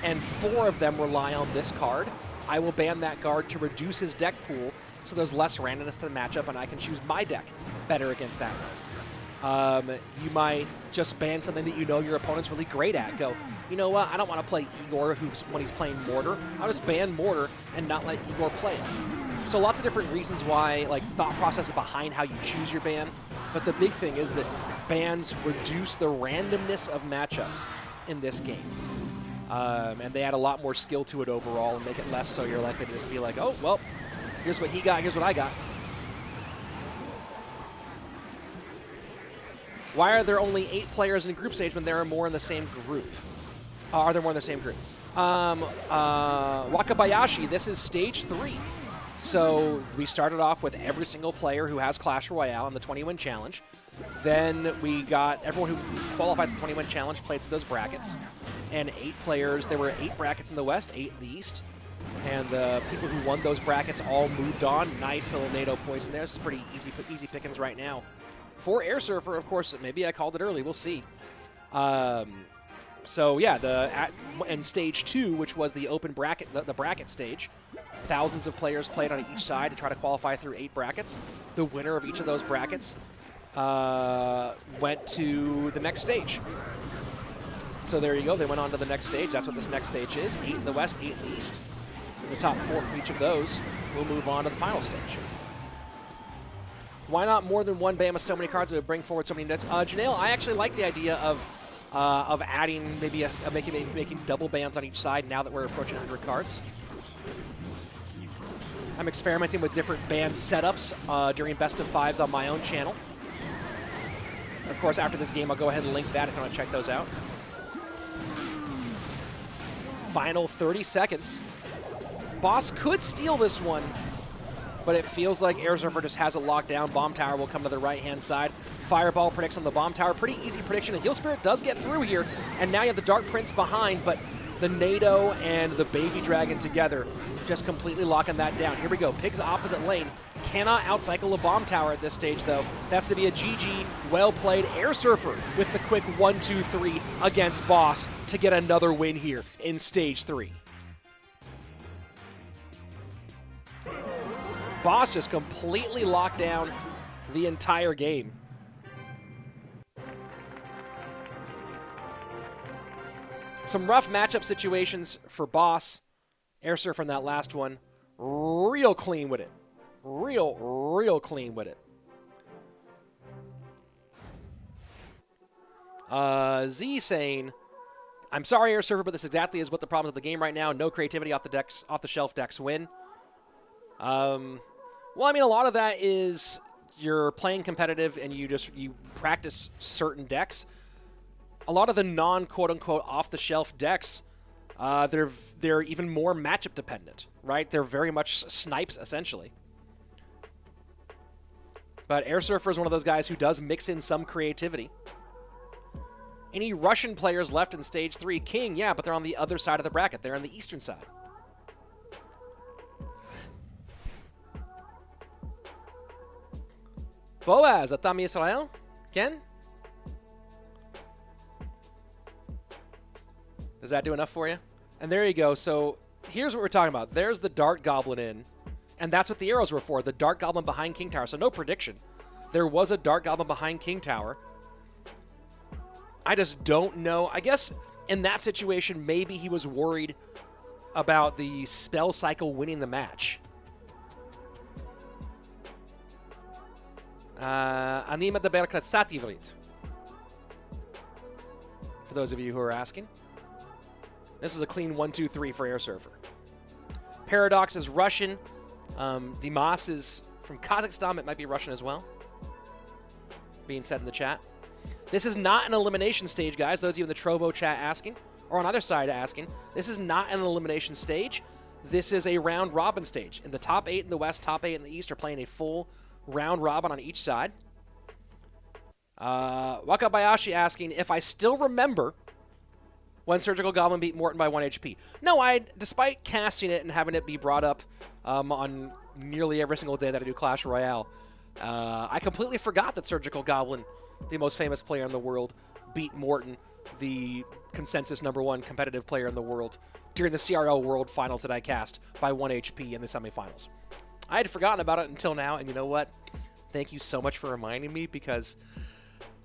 and 4 of them rely on this card. I will ban that card to reduce his deck pool so there's less randomness to the matchup, and I can choose my deck better against that one. You might just ban something that you know your opponent's really great at. Go, you know what, I don't want to play Igor when he's playing Mortar. I'll just ban Mortar and not let Igor play it. So lots of different reasons why, like, thought process behind how you choose your ban. But the big thing is that bans reduce the randomness of matchups in this game. And they add a lot more skill to it overall and make it less so you're likely to just be like, oh, well, here's what he got, here's what I got. Why are there only 8 players in group stage when there are more in the same group? Are there more in the same group? Wakabayashi, this is stage 3. So we started off with every single player who has Clash Royale in the 20-win challenge. Then we got everyone who qualified for the 20-win challenge played through those brackets. And 8 players, there were 8 brackets in the West, 8 in the East. And the people who won those brackets all moved on. Nice little NATO points in there. This is pretty easy pickings right now. For Airsurfer, of course, maybe I called it early. We'll see. So yeah, in stage 2, which was the open bracket, the bracket stage, thousands of players played on each side to try to qualify through 8 brackets. The winner of each of those brackets went to the next stage. So there you go. They went on to the next stage. That's what this next stage is. 8 in the West, 8 in the East. The top 4 from each of those will move on to the final stage. Why not more than one ban with so many cards that would bring forward so many decks? Janelle, I actually like the idea of adding maybe making double bans on each side now that we're approaching 100 cards. I'm experimenting with different ban setups during best of 5s on my own channel. Of course, after this game, I'll go ahead and link that if you want to check those out. Final 30 seconds. Boss could steal this one. but it feels like Airsurfer just has it locked down. Bomb Tower will come to the right-hand side. Fireball predicts on the Bomb Tower. Pretty easy prediction. A Heal Spirit does get through here, and now you have the Dark Prince behind, but the NATO and the Baby Dragon together just completely locking that down. Here we go. Pig's opposite lane. Cannot outcycle a Bomb Tower at this stage, though. That's to be a GG. Well played. Airsurfer with the quick 1-2-3 against Boss to get another win here in Stage 3. Boss just completely locked down the entire game. Some rough matchup situations for Boss. Airsurfer in that last one, real clean with it. Real clean with it. Z saying, I'm sorry, Airsurfer, but this exactly is what the problem with the game right now. No creativity off the shelf decks win. Well, I mean, a lot of that is you're playing competitive and you practice certain decks. A lot of the non-quote-unquote off-the-shelf decks, they're even more matchup dependent, right? They're very much snipes, essentially. But Airsurfer is one of those guys who does mix in some creativity. Any Russian players left in Stage 3? King, yeah, but they're on the other side of the bracket. They're on the eastern side. Boaz, אתה מישראל? Ken? Does that do enough for you? And there you go. So here's what we're talking about. There's the Dart Goblin in, and that's what the arrows were for, the Dart Goblin behind King Tower. So no prediction. There was a Dart Goblin behind King Tower. I just don't know. I guess in that situation, maybe he was worried about the spell cycle winning the match. אני מדבר קצת עברית. For those of you who are asking. This is a clean 1-2-3 for Airsurfer. Paradox is Russian. Dimas is from Kazakhstan. It might be Russian as well. Being said in the chat. This is not an elimination stage, guys. Those of you in the Trovo chat asking, or on either side asking, this is not an elimination stage. This is a round robin stage. In the top 8 in the West, top 8 in the East are playing a full round robin on each side. Wakabayashi asking if I still remember when Surgical Goblin beat Morton by 1 HP. No, despite casting it and having it be brought up on nearly every single day that I do Clash Royale, I completely forgot that Surgical Goblin, the most famous player in the world, beat Morton, the consensus #1 competitive player in the world, during the CRL World Finals that I cast by 1 HP in the semifinals. I had forgotten about it until now, and you know what? Thank you so much for reminding me, because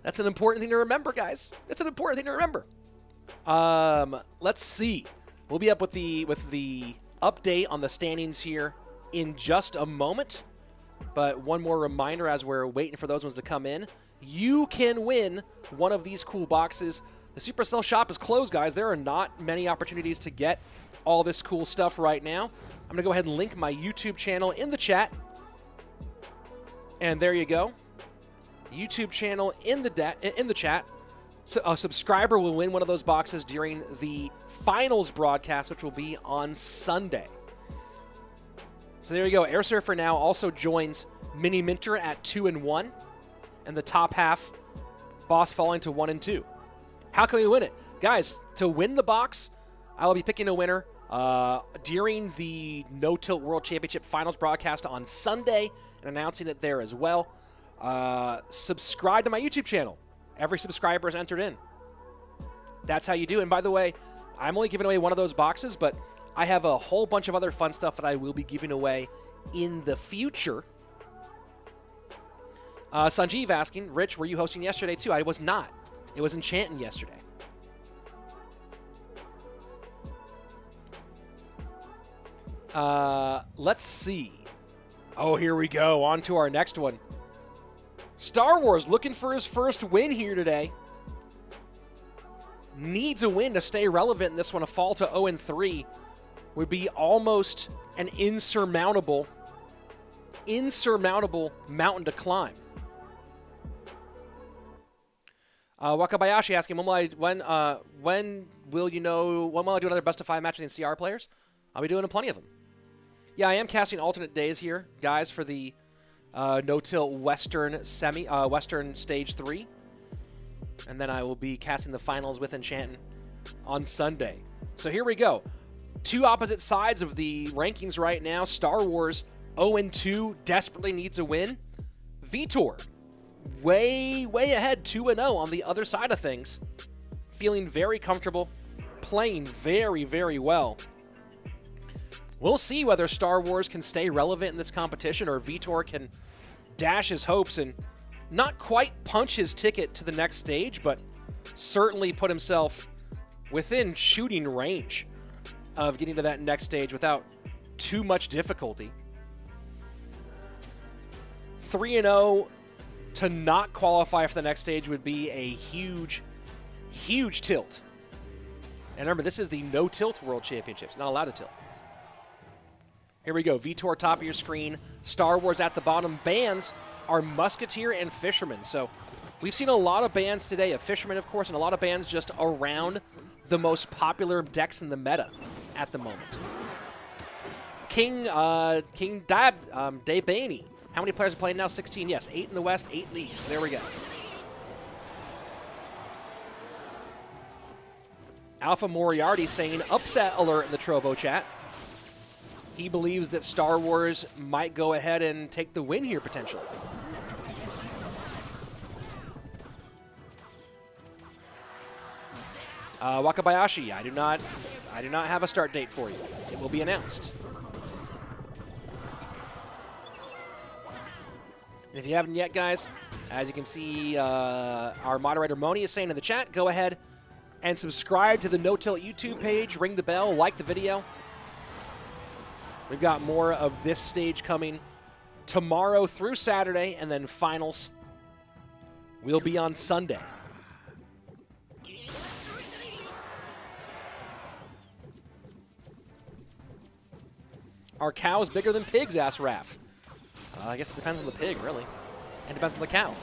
that's an important thing to remember, guys. It's an important thing to remember. Let's see. We'll be up with the update on the standings here in just a moment. But one more reminder as we're waiting for those ones to come in. You can win one of these cool boxes. The Supercell shop is closed, guys. There are not many opportunities to get all this cool stuff right now. I'm going to go ahead and link my YouTube channel in the chat. And there you go. YouTube channel in the chat. So a subscriber will win one of those boxes during the finals broadcast, which will be on Sunday. So there you go. Airsurfer now also joins Miniminter at 2-1, and the top half, Boss falling to 1-2. How can we win it? Guys, to win the box, I will be picking a winner during the No Tilt World Championship Finals broadcast on Sunday and announcing it there as well. Subscribe to my YouTube channel. Every subscriber is entered in. That's how you do. And by the way, I'm only giving away one of those boxes, but I have a whole bunch of other fun stuff that I will be giving away in the future. Sanjeev asking, Rich, were you hosting yesterday too? I was not. It was Enchanting yesterday. Let's see. Oh, here we go. On to our next one. StarWars looking for his first win here today. Needs a win to stay relevant in this one. A fall to 0-3 would be almost an insurmountable mountain to climb. Wakabayashi asking, when will I do another best of 5 match with the CR players? I'll be doing plenty of them. Yeah, I am casting alternate days here, guys, for the no-tilt Western Western Stage 3. And then I will be casting the finals with Enchantin' on Sunday. So here we go. Two opposite sides of the rankings right now. Star Wars 0-2, desperately needs a win. Vitor, way ahead, 2-0 on the other side of things. Feeling very comfortable, playing very well. We'll see whether Star Wars can stay relevant in this competition or Vitor can dash his hopes and not quite punch his ticket to the next stage, but certainly put himself within shooting range of getting to that next stage without too much difficulty. 3-0 to not qualify for the next stage would be a huge tilt. And remember, this is the no-tilt World Championships, not allowed to tilt. Here we go, Vitor top of your screen, Star Wars at the bottom. Bans are Musketeer and Fisherman. So we've seen a lot of bans today, of Fisherman, of course, and a lot of bans just around the most popular decks in the meta at the moment. King Dabani. How many players are playing now? 16, yes. 8 in the West, 8 in the East. There we go. Alpha Moriarty saying upset alert in the Trovo chat. He believes that Star Wars might go ahead and take the win here potentially. Wakabayashi, I do not have a start date for you. It will be announced. And if you haven't yet, guys, as you can see, our moderator Moni is saying in the chat, go ahead and subscribe to the No Tilt YouTube page, ring the bell, like the video. We've got more of this stage coming tomorrow through Saturday, and then finals will be on Sunday. Are cows bigger than pigs, asked Raph. I guess it depends on the pig, really. And depends on the cow.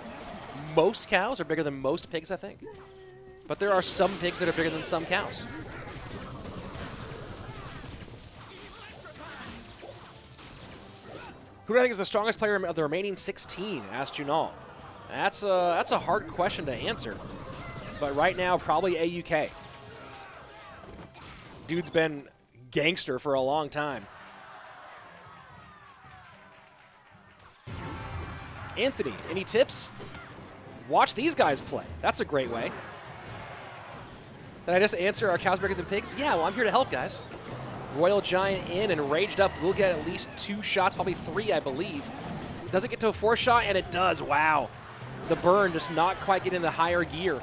Most cows are bigger than most pigs, I think. But there are some pigs that are bigger than some cows. Who do I think is the strongest player of the remaining 16? Asked Junal. That's a hard question to answer. But right now, probably AUK. Dude's been gangster for a long time. Anthony, any tips? Watch these guys play. That's a great way. Did I just answer our cows bigger than pigs? Yeah, well, I'm here to help, guys. Royal Giant in and raged up. We'll get at least 2 shots, probably 3, I believe. Does it get to a 4th shot? And it does. Wow. The burn just not quite getting the higher gear.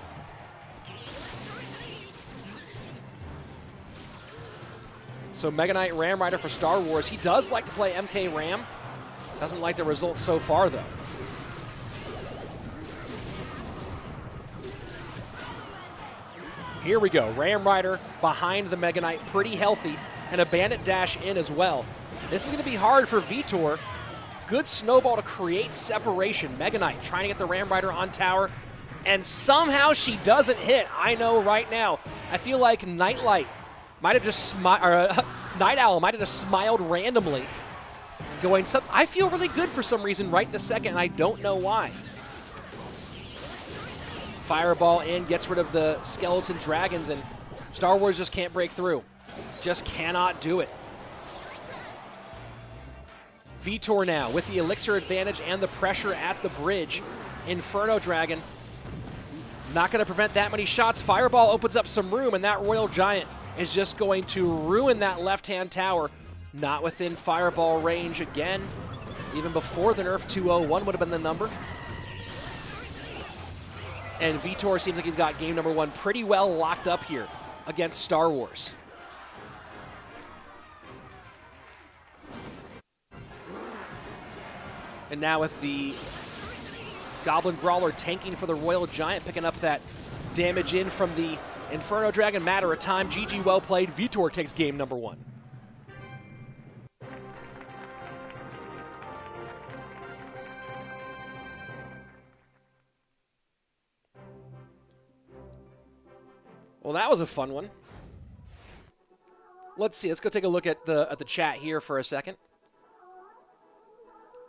So Mega Knight Ram Rider for Star Wars. He does like to play MK Ram. Doesn't like the results so far, though. Here we go. Ram Rider behind the Mega Knight, pretty healthy, and a Bandit dash in as well. This is going to be hard for Vitor. Good snowball to create separation. Mega Knight trying to get the Ram Rider on tower, and somehow she doesn't hit. I know right now. I feel like Night Owl might have just smiled randomly, going, I feel really good for some reason right this second, and I don't know why. Fireball in, gets rid of the skeleton dragons, and Star Wars just can't break through. Just cannot do it. Vitor now with the elixir advantage and the pressure at the bridge. Inferno Dragon not going to prevent that many shots. Fireball opens up some room, and that Royal Giant is just going to ruin that left-hand tower. Not within Fireball range again. Even before the nerf, 201 would have been the number. And Vitor seems like he's got game number 1 pretty well locked up here against Star Wars. And now with the Goblin Brawler tanking for the Royal Giant, picking up that damage in from the Inferno Dragon. Matter of time. GG, well played. Vitor takes game number 1. Well, that was a fun one. Let's see. Let's go take a look at the chat here for a second.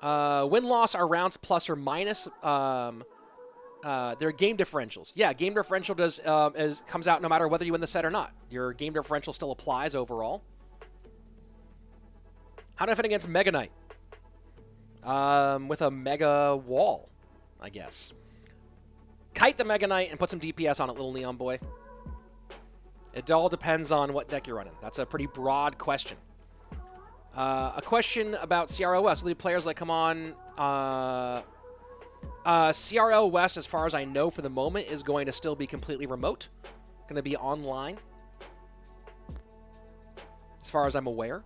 Win-loss are rounds plus or minus their game differentials. Yeah, game differential comes out no matter whether you win the set or not. Your game differential still applies overall. How do I fit against Mega Knight? With a Mega Wall, I guess. Kite the Mega Knight and put some DPS on it, little neon boy. It all depends on what deck you're running. That's a pretty broad question. A question about CROS. Will the players that come on... CRL West, as far as I know for the moment, is going to still be completely remote. Going to be online. As far as I'm aware.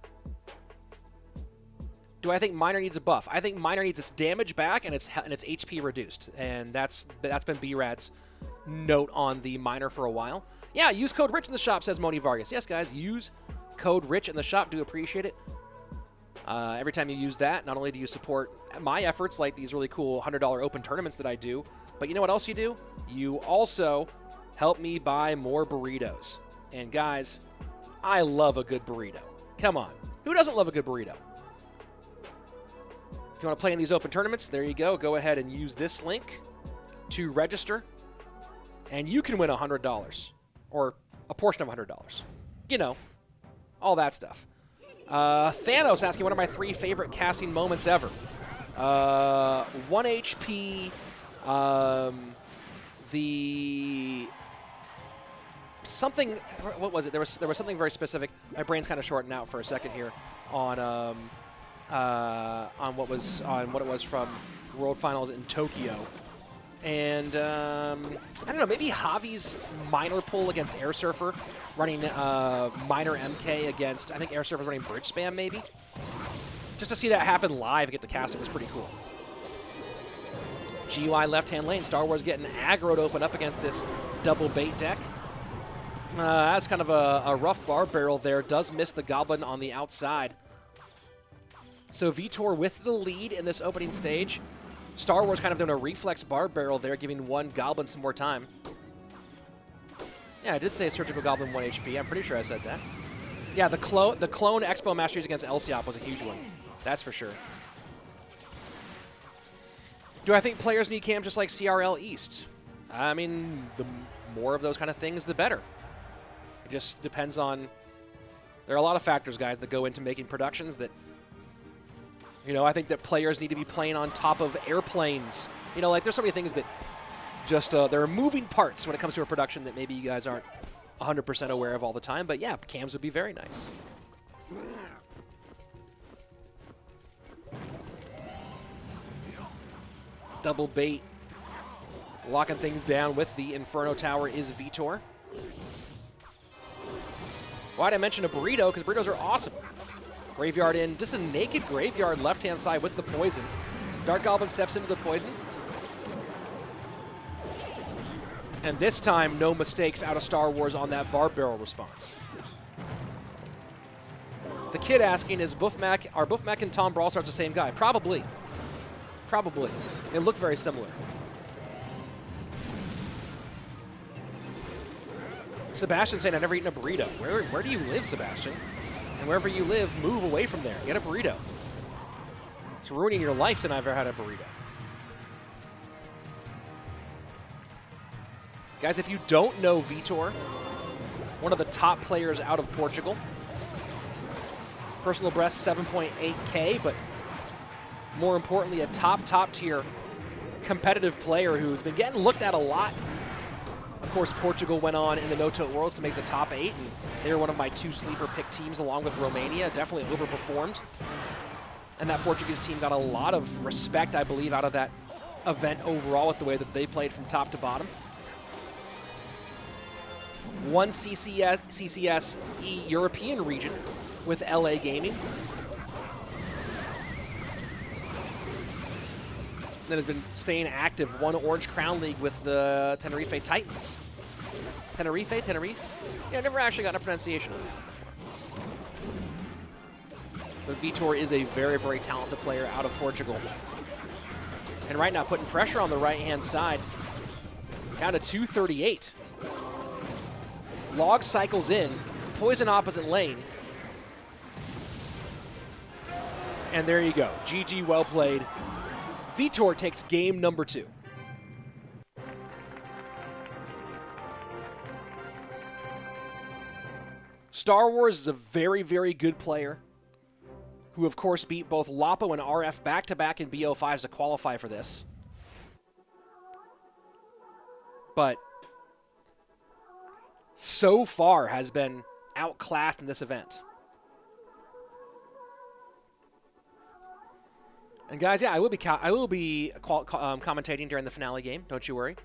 Do I think Miner needs a buff? I think Miner needs its damage back and its HP reduced. And that's been B-Rad's note on the Miner for a while. Yeah, use code RICH in the shop, says Moni Vargas. Yes, guys, use code RICH in the shop. Do appreciate it. Every time you use that, not only do you support my efforts, like these really cool $100 open tournaments that I do, but you know what else you do? You also help me buy more burritos. And guys, I love a good burrito. Come on. Who doesn't love a good burrito? If you want to play in these open tournaments, there you go. Go ahead and use this link to register, and you can win $100 or a portion of $100. You know, all that stuff. Thanos asking, what are my 3 favorite casting moments ever? 1 HP, something, what was it? There was something very specific. My brain's kind of shorting out for a second here on what it was from World Finals in Tokyo. And I don't know, maybe Javi's Miner pull against Airsurfer, running Miner MK against, I think Airsurfer's running Bridge Spam maybe. Just to see that happen live and get the casting was pretty cool. GUI left-hand lane, StarWars getting aggroed open up against this double bait deck. That's kind of a rough bar barrel there. Does miss the Goblin on the outside. So Vitor with the lead in this opening stage. StarWars kind of doing a reflex bar barrel there, giving one Goblin some more time. Yeah, I did say Surgical Goblin 1 HP. I'm pretty sure I said that. Yeah, the clone Expo Masteries against Elsiop was a huge one. That's for sure. Do I think players need cams just like CRL East? I mean, the more of those kind of things, the better. It just depends on... There are a lot of factors, guys, that go into making productions that... You know, I think that players need to be playing on top of airplanes. You know, like, there's so many things that just, there are moving parts when it comes to a production that maybe you guys aren't 100% aware of all the time. But yeah, cams would be very nice. Double bait. Locking things down with the Inferno Tower is Vitor. Why did I mention a burrito? Because burritos are awesome. Graveyard in, just a naked Graveyard left-hand side with the poison. Dark Goblin steps into the poison. And this time, no mistakes out of StarWars on that Barb Barrel response. The kid asking, are Buffmac and Tom Brawlstars the same guy? Probably. Probably. They look very similar. Sebastian saying, I've never eaten a burrito. Where do you live, Sebastian? And wherever you live, move away from there. Get a burrito. It's ruining your life to never had a burrito. Guys, if you don't know Vitor, one of the top players out of Portugal. Personal breast 7.8K, but more importantly, a top tier competitive player who's been getting looked at a lot. Of course, Portugal went on in the No-Tote Worlds to make the top 8, and they were one of my 2 sleeper pick teams along with Romania. Definitely overperformed. And that Portuguese team got a lot of respect, I believe, out of that event overall with the way that they played from top to bottom. 1 CCSE European region with LA Gaming. That has been staying active. 1 Orange Crown League with the Tenerife Titans. Tenerife? Yeah, I've never actually gotten a pronunciation of that before. But Vitor is a very, very talented player out of Portugal. And right now putting pressure on the right-hand side. Down to 238. Log cycles in. Poison opposite lane. And there you go. GG, well played. Vitor takes game number 2. StarWars is a very, very good player who, of course, beat both Lapo and RF back-to-back in BO5s to qualify for this. But so far has been outclassed in this event. And guys, yeah, I will be commentating during the finale game. Don't you worry.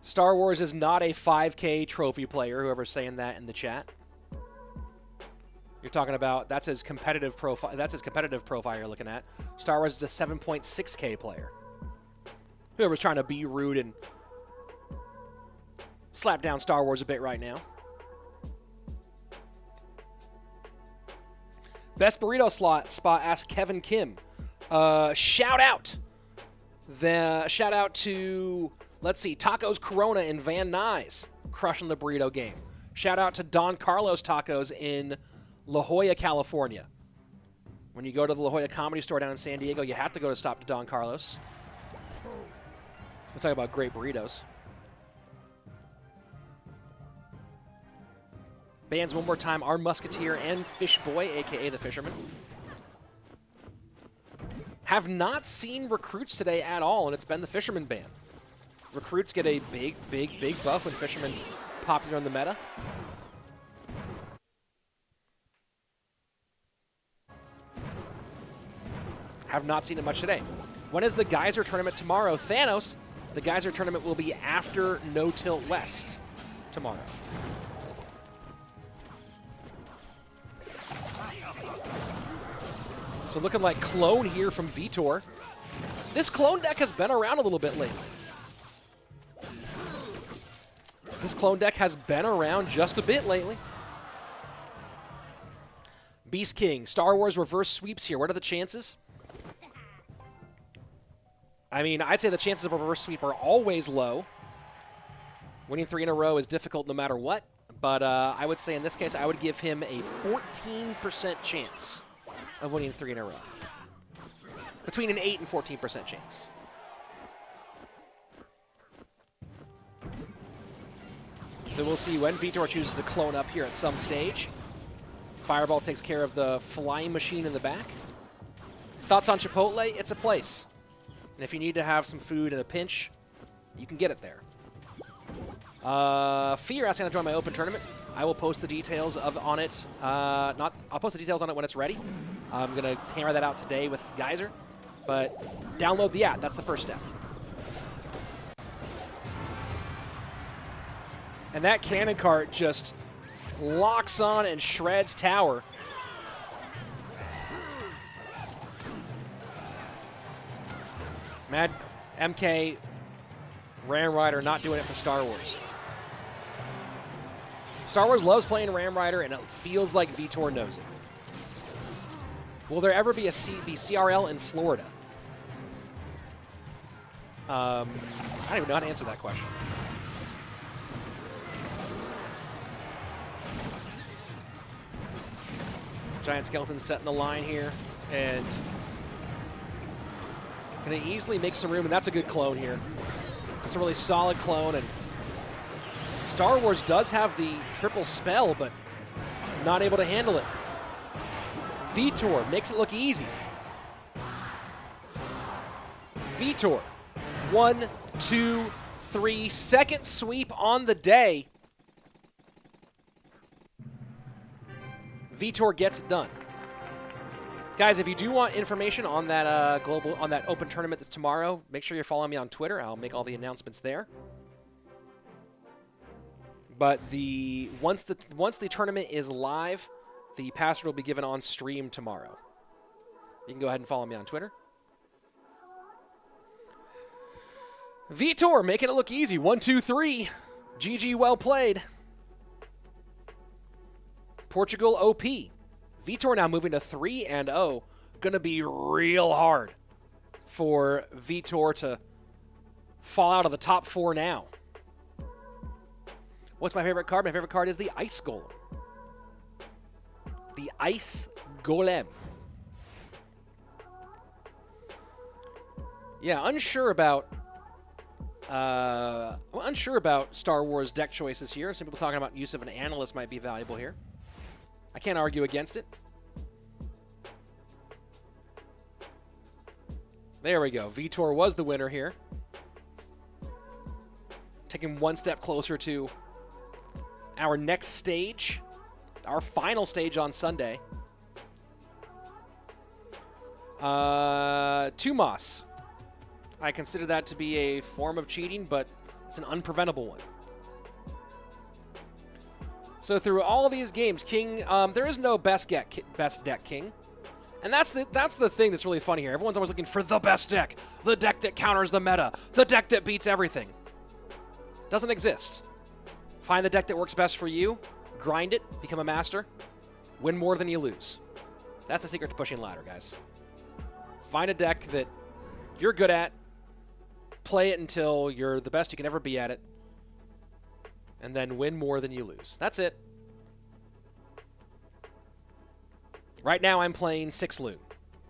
StarWars is not a 5K trophy player, whoever's saying that in the chat. You're talking about, that's his competitive profile. That's his competitive profile you're looking at. StarWars is a 7.6K player. Whoever's trying to be rude and slap down StarWars a bit right now. Best burrito spot, asked Kevin Kim. Shout out to, let's see, Tacos Corona in Van Nuys, crushing the burrito game. Shout out to Don Carlos Tacos in La Jolla, California. When you go to the La Jolla Comedy Store down in San Diego, you have to go to stop to Don Carlos. We'll talk about great burritos. Bands one more time, our Musketeer and Fish Boy, a.k.a. the Fisherman. Have not seen Recruits today at all, and it's been the Fisherman ban. Recruits get a big, big, big buff when Fisherman's popular in the meta. Have not seen it much today. When is the Geyser tournament tomorrow? Thanos, the Geyser tournament will be after No Tilt West tomorrow. So looking like clone here from Vitor. This clone deck has been around a little bit lately. This clone deck has been around just a bit lately. Beast King, StarWars reverse sweeps here. What are the chances? I mean, I'd say the chances of a reverse sweep are always low. Winning 3 in a row is difficult no matter what. But I would say in this case, I would give him a 14% chance of winning 3 in a row. Between an 8 and 14% chance. So we'll see when Vitor chooses to clone up here at some stage. Fireball takes care of the flying machine in the back. Thoughts on Chipotle? It's a place. And if you need to have some food in a pinch, you can get it there. Fear asking to join my open tournament. I will post the details on it. I'll post the details on it when it's ready. I'm going to hammer that out today with Geyser. But download the app. That's the first step. And that cannon cart just locks on and shreds tower. Mad MK Ram Rider not doing it for StarWars. StarWars loves playing Ram Rider, and it feels like Vitor knows it. Will there ever be a CRL in Florida? I don't even know how to answer that question. Giant Skeleton setting the line here, and going to easily make some room, and that's a good clone here. It's a really solid clone, and StarWars does have the triple spell, but not able to handle it. Vitor makes it look easy. Vitor, 1, 2, 3, second sweep on the day. Vitor gets it done. Guys, if you do want information on that on that open tournament that's tomorrow, make sure you're following me on Twitter. I'll make all the announcements there. But once the tournament is live, the password will be given on stream tomorrow. You can go ahead and follow me on Twitter. Vitor making it look easy. 1, 2, 3. GG, well played. Portugal OP. Vitor now moving to 3-0. Going to be real hard for Vitor to fall out of the top 4 now. What's my favorite card? My favorite card is the Ice Golem. The Ice Golem. Yeah, unsure about Star Wars deck choices here. Some people talking about use of an analyst might be valuable here. I can't argue against it. There we go. Vitor was the winner here. Taking one step closer to our next stage, our final stage on Sunday. Tumas. I consider that to be a form of cheating, but it's an unpreventable one. So through all of these games, King, there is no best deck, King. And that's the thing that's really funny here. Everyone's always looking for the best deck, the deck that counters the meta, the deck that beats everything. Doesn't exist. Find the deck that works best for you, grind it, become a master, win more than you lose. That's the secret to pushing ladder, guys. Find a deck that you're good at, play it until you're the best you can ever be at it, and then win more than you lose. That's it. Right now I'm playing 6 Loon.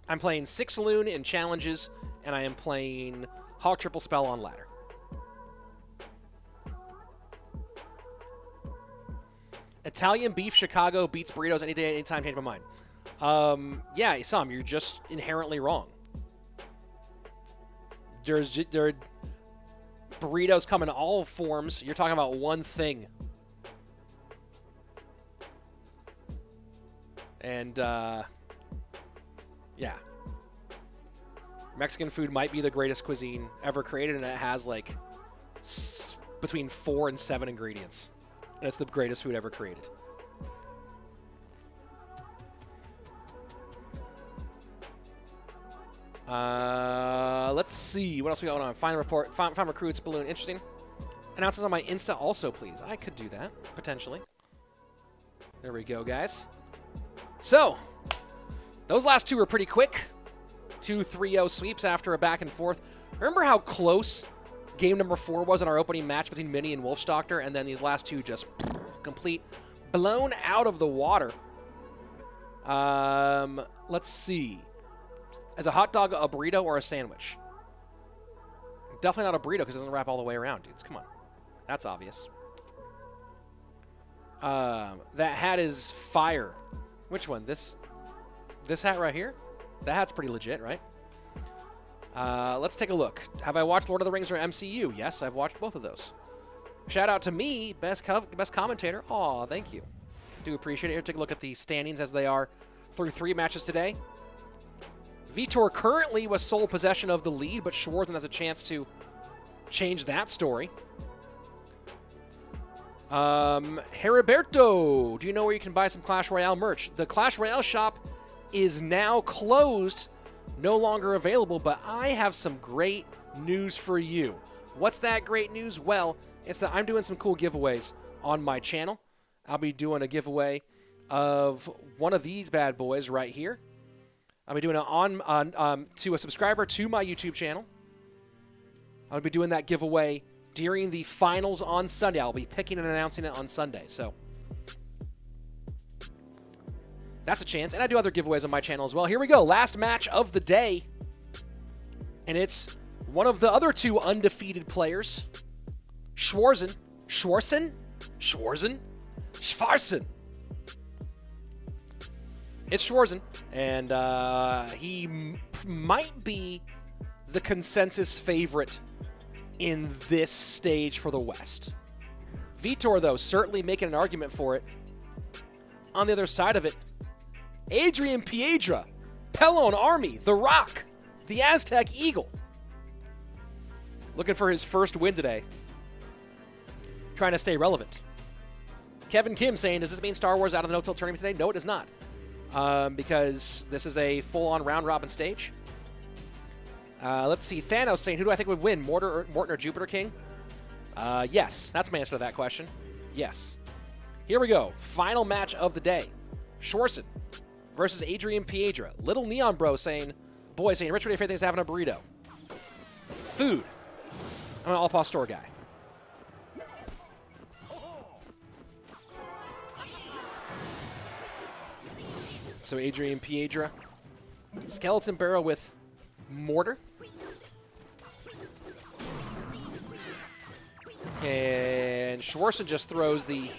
I'm playing 6 Loon in challenges, and I am playing Hawk Triple Spell on ladder. Italian beef Chicago beats burritos any day, anytime, change my mind. Yeah, Isam, you're just inherently wrong. There are burritos come in all forms. You're talking about one thing. And, yeah. Mexican food might be the greatest cuisine ever created, and it has, like, between 4 and 7 ingredients. And it's the greatest food ever created. Let's see. What else we got going on? Find report. Find recruits. Balloon. Interesting. Announces on my Insta also, please. I could do that, potentially. There we go, guys. So, those last two were pretty quick. 2 3-0 sweeps after a back and forth. Remember how close game number 4 was in our opening match between Mini and Wolfstochter, and then these last two just complete blown out of the water. Let's see. Is a hot dog a burrito or a sandwich? Definitely not a burrito because it doesn't wrap all the way around, dudes. Come on. That's obvious. That hat is fire. Which one? This hat right here? That hat's pretty legit, right? Let's take a look. Have I watched Lord of the Rings or MCU? Yes, I've watched both of those. Shout out to me, best commentator. Aw, thank you. Do appreciate it. Here, take a look at the standings as they are through 3 matches today. Vitor currently with sole possession of the lead, but Schwarzen has a chance to change that story. Heriberto, do you know where you can buy some Clash Royale merch? The Clash Royale shop is now closed, no longer available, but I have some great news for you. What's that great news? Well, it's that I'm doing some cool giveaways on my channel. I'll be doing a giveaway of one of these bad boys right here. I'll be doing it to a subscriber to my YouTube channel. I'll be doing that giveaway during the finals on Sunday. I'll be picking and announcing it on Sunday, so that's a chance. And I do other giveaways on my channel as well. Here we go. Last match of the day. And it's one of the other 2 undefeated players. Schwarzen. Schwarzen? Schwarzen. It's Schwarzen. And he might be the consensus favorite in this stage for the West. Vitor, though, certainly making an argument for it. On the other side of it, Adrian Piedra, Pelon Army, The Rock, the Aztec Eagle. Looking for his first win today. Trying to stay relevant. Kevin Kim saying, does this mean Star Wars out of the no-tilt tournament today? No, it does not. Because this is a full-on round-robin stage. Let's see. Thanos saying, who do I think would win, Morton or Jupiter King? Yes. That's my answer to that question. Yes. Here we go. Final match of the day. Schwarzen versus Adrian Piedra. Little Neon Bro saying, boy, saying, Rich, what do you think is having a burrito? Food. I'm an all-pause store guy. So Adrian Piedra. Skeleton Barrel with Mortar. And Schwarzen just throws the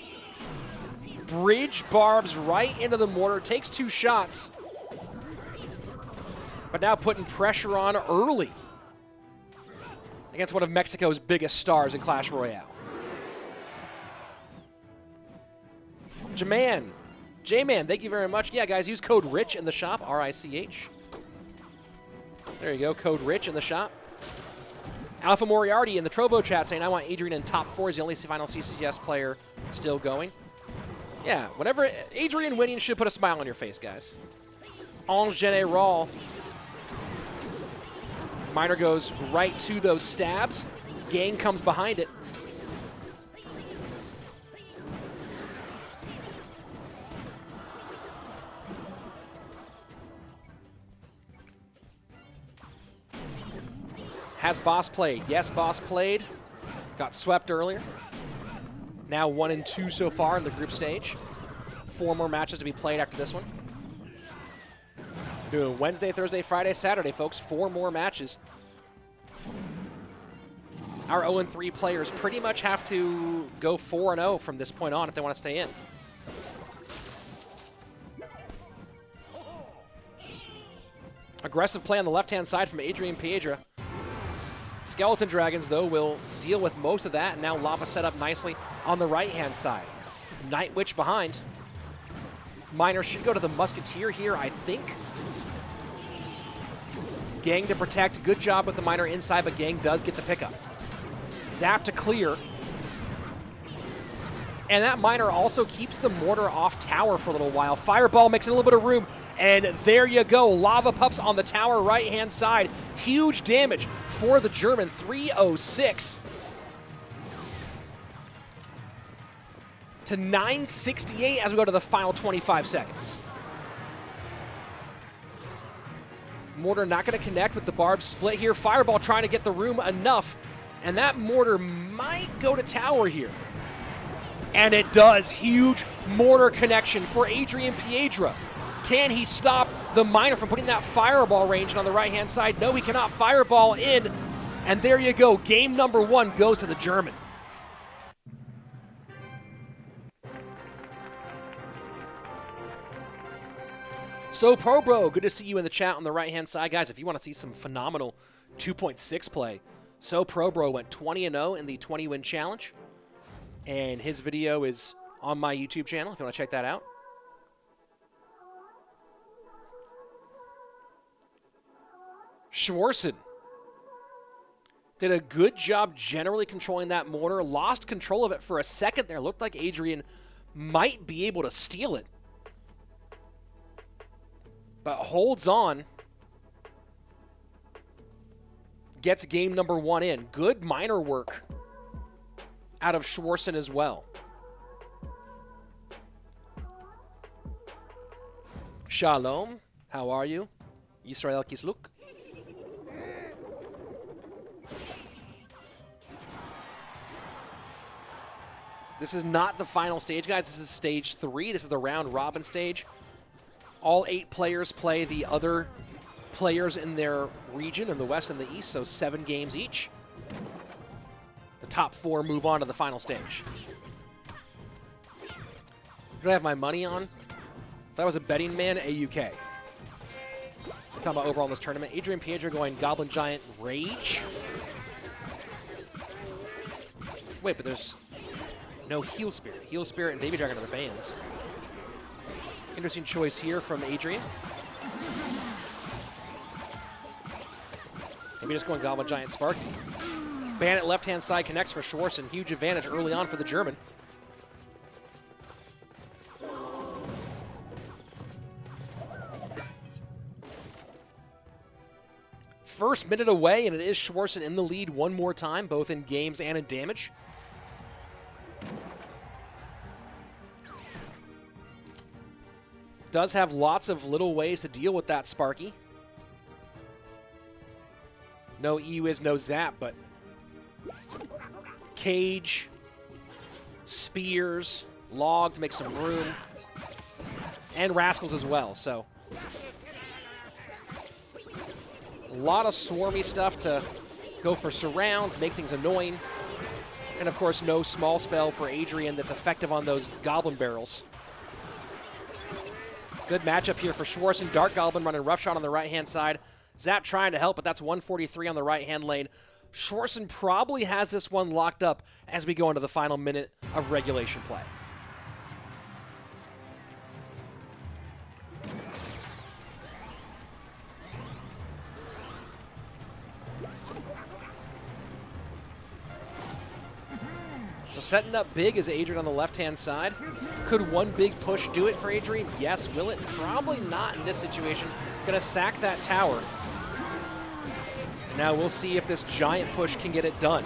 bridge barbs right into the mortar. Takes 2 shots. But now putting pressure on early against one of Mexico's biggest stars in Clash Royale. J-Man, thank you very much. Yeah, guys, use code RICH in the shop, R-I-C-H. There you go, code RICH in the shop. Alpha Moriarty in the Trovo chat saying, I want Adrian in top 4. He's the only final CCS player still going. Yeah, whenever Adrian winning should put a smile on your face, guys. En général. Miner goes right to those stabs. Gang comes behind it. Has Boss played? Yes, Boss played. Got swept earlier. Now 1 and 2 so far in the group stage. 4 more matches to be played after this one. Doing Wednesday, Thursday, Friday, Saturday, folks. 4 more matches. Our 0-3 players pretty much have to go 4-0 from this point on if they want to stay in. Aggressive play on the left-hand side from Adrian Piedra. Skeleton Dragons, though, will deal with most of that. And now Lava set up nicely on the right-hand side. Night Witch behind. Miner should go to the Musketeer here, I think. Gang to protect. Good job with the Miner inside, but Gang does get the pickup. Zap to clear. And that Miner also keeps the Mortar off tower for a little while. Fireball makes a little bit of room. And there you go. Lava Pups on the tower right-hand side. Huge damage for the German. 306 to 968 as we go to the final 25 seconds. Mortar not going to connect with the barb split here. Fireball trying to get the room enough. And that Mortar might go to tower here. And it does. Huge Mortar connection for Adrian Piedra. Can he stop the Miner from putting that Fireball range in on the right-hand side? No, he cannot. Fireball in. And there you go. Game number 1 goes to the German. So, Pro Bro, good to see you in the chat on the right-hand side. Guys, if you want to see some phenomenal 2.6 play, So Pro Bro went 20-0 in the 20-win challenge. And his video is on my YouTube channel if you want to check that out. Schwarzen did a good job generally controlling that mortar. Lost control of it for a second there. Looked like Adrian might be able to steal it. But holds on. Gets game number 1 in. Good minor work out of Schwarzen as well. Shalom. How are you? Yisrael Kisluk. This is not the final stage, guys. This is stage 3. This is the round robin stage. All 8 players play the other players in their region in the West and the East, so 7 games each. The top 4 move on to the final stage. Do I have my money on? If I was a betting man, AUK. Talking about overall in this tournament. Adrian Piedra going Goblin Giant Rage. Wait, but there's no Heal Spirit. Heal Spirit and Baby Dragon are the bans. Interesting choice here from Adrian. Maybe just going Goblin Giant Sparky. Bandit left-hand side connects for Schwarzen. Huge advantage early on for the German. First minute away, and it is Schwarzen in the lead one more time, both in games and in damage. Does have lots of little ways to deal with that Sparky. No E-Wiz, no Zap, but Cage, Spears, Log to make some room. And Rascals as well, so. A lot of swarmy stuff to go for surrounds, make things annoying. And of course, no small spell for Adrian that's effective on those Goblin Barrels. Good matchup here for Schwarzen. Dark Goblin running Roughshot on the right-hand side. Zap trying to help, but that's 143 on the right-hand lane. Schwarzen probably has this one locked up as we go into the final minute of regulation play. So setting up big is Adrian on the left-hand side. Could one big push do it for Adrian? Yes. Will it? Probably not in this situation. Gonna sack that tower. Now we'll see if this giant push can get it done.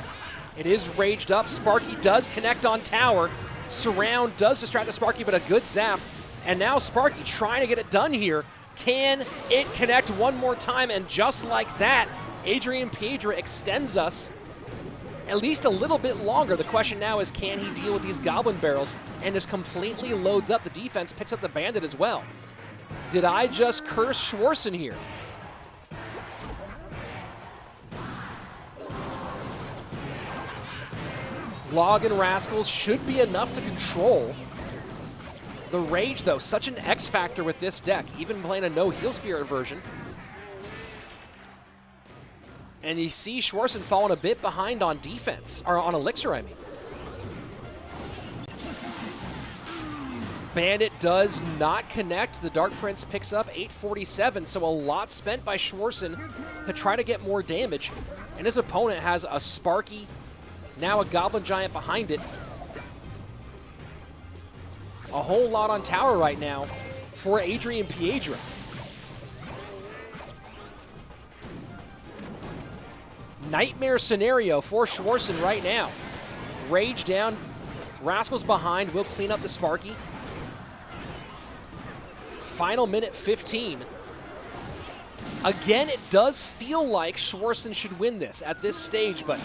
It is raged up. Sparky does connect on tower. Surround does distract the Sparky, but a good zap. And now Sparky trying to get it done here. Can it connect one more time? And just like that, Adrian Piedra extends us at least a little bit longer. The question now is, can he deal with these Goblin Barrels? And just completely loads up the defense, picks up the Bandit as well. Did I just curse Schwarzen here? Log and Rascals should be enough to control. The Rage, though, such an X factor with this deck, even playing a no Heal Spirit version. And you see Schwarzen falling a bit behind on defense, or on Elixir, I mean. Bandit does not connect. The Dark Prince picks up 847, so a lot spent by Schwarzen to try to get more damage. And his opponent has a Sparky, now a Goblin Giant behind it. A whole lot on tower right now for Adrian Piedra. Nightmare scenario for Schwarzen right now. Rage down, Rascals behind, will clean up the Sparky. Final minute 15. Again, it does feel like Schwarzen should win this at this stage, but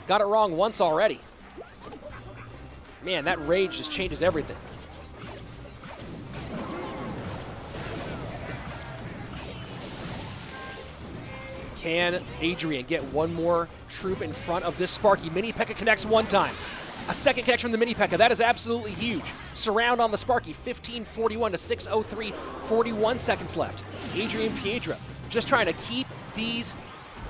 got it wrong once already. Man, that Rage just changes everything. Can Adrian get one more troop in front of this Sparky? Mini P.E.K.K.A connects one time. A second connection from the Mini P.E.K.K.A. That is absolutely huge. Surround on the Sparky. 1541 to 603. 41 seconds left. Adrian Piedra just trying to keep these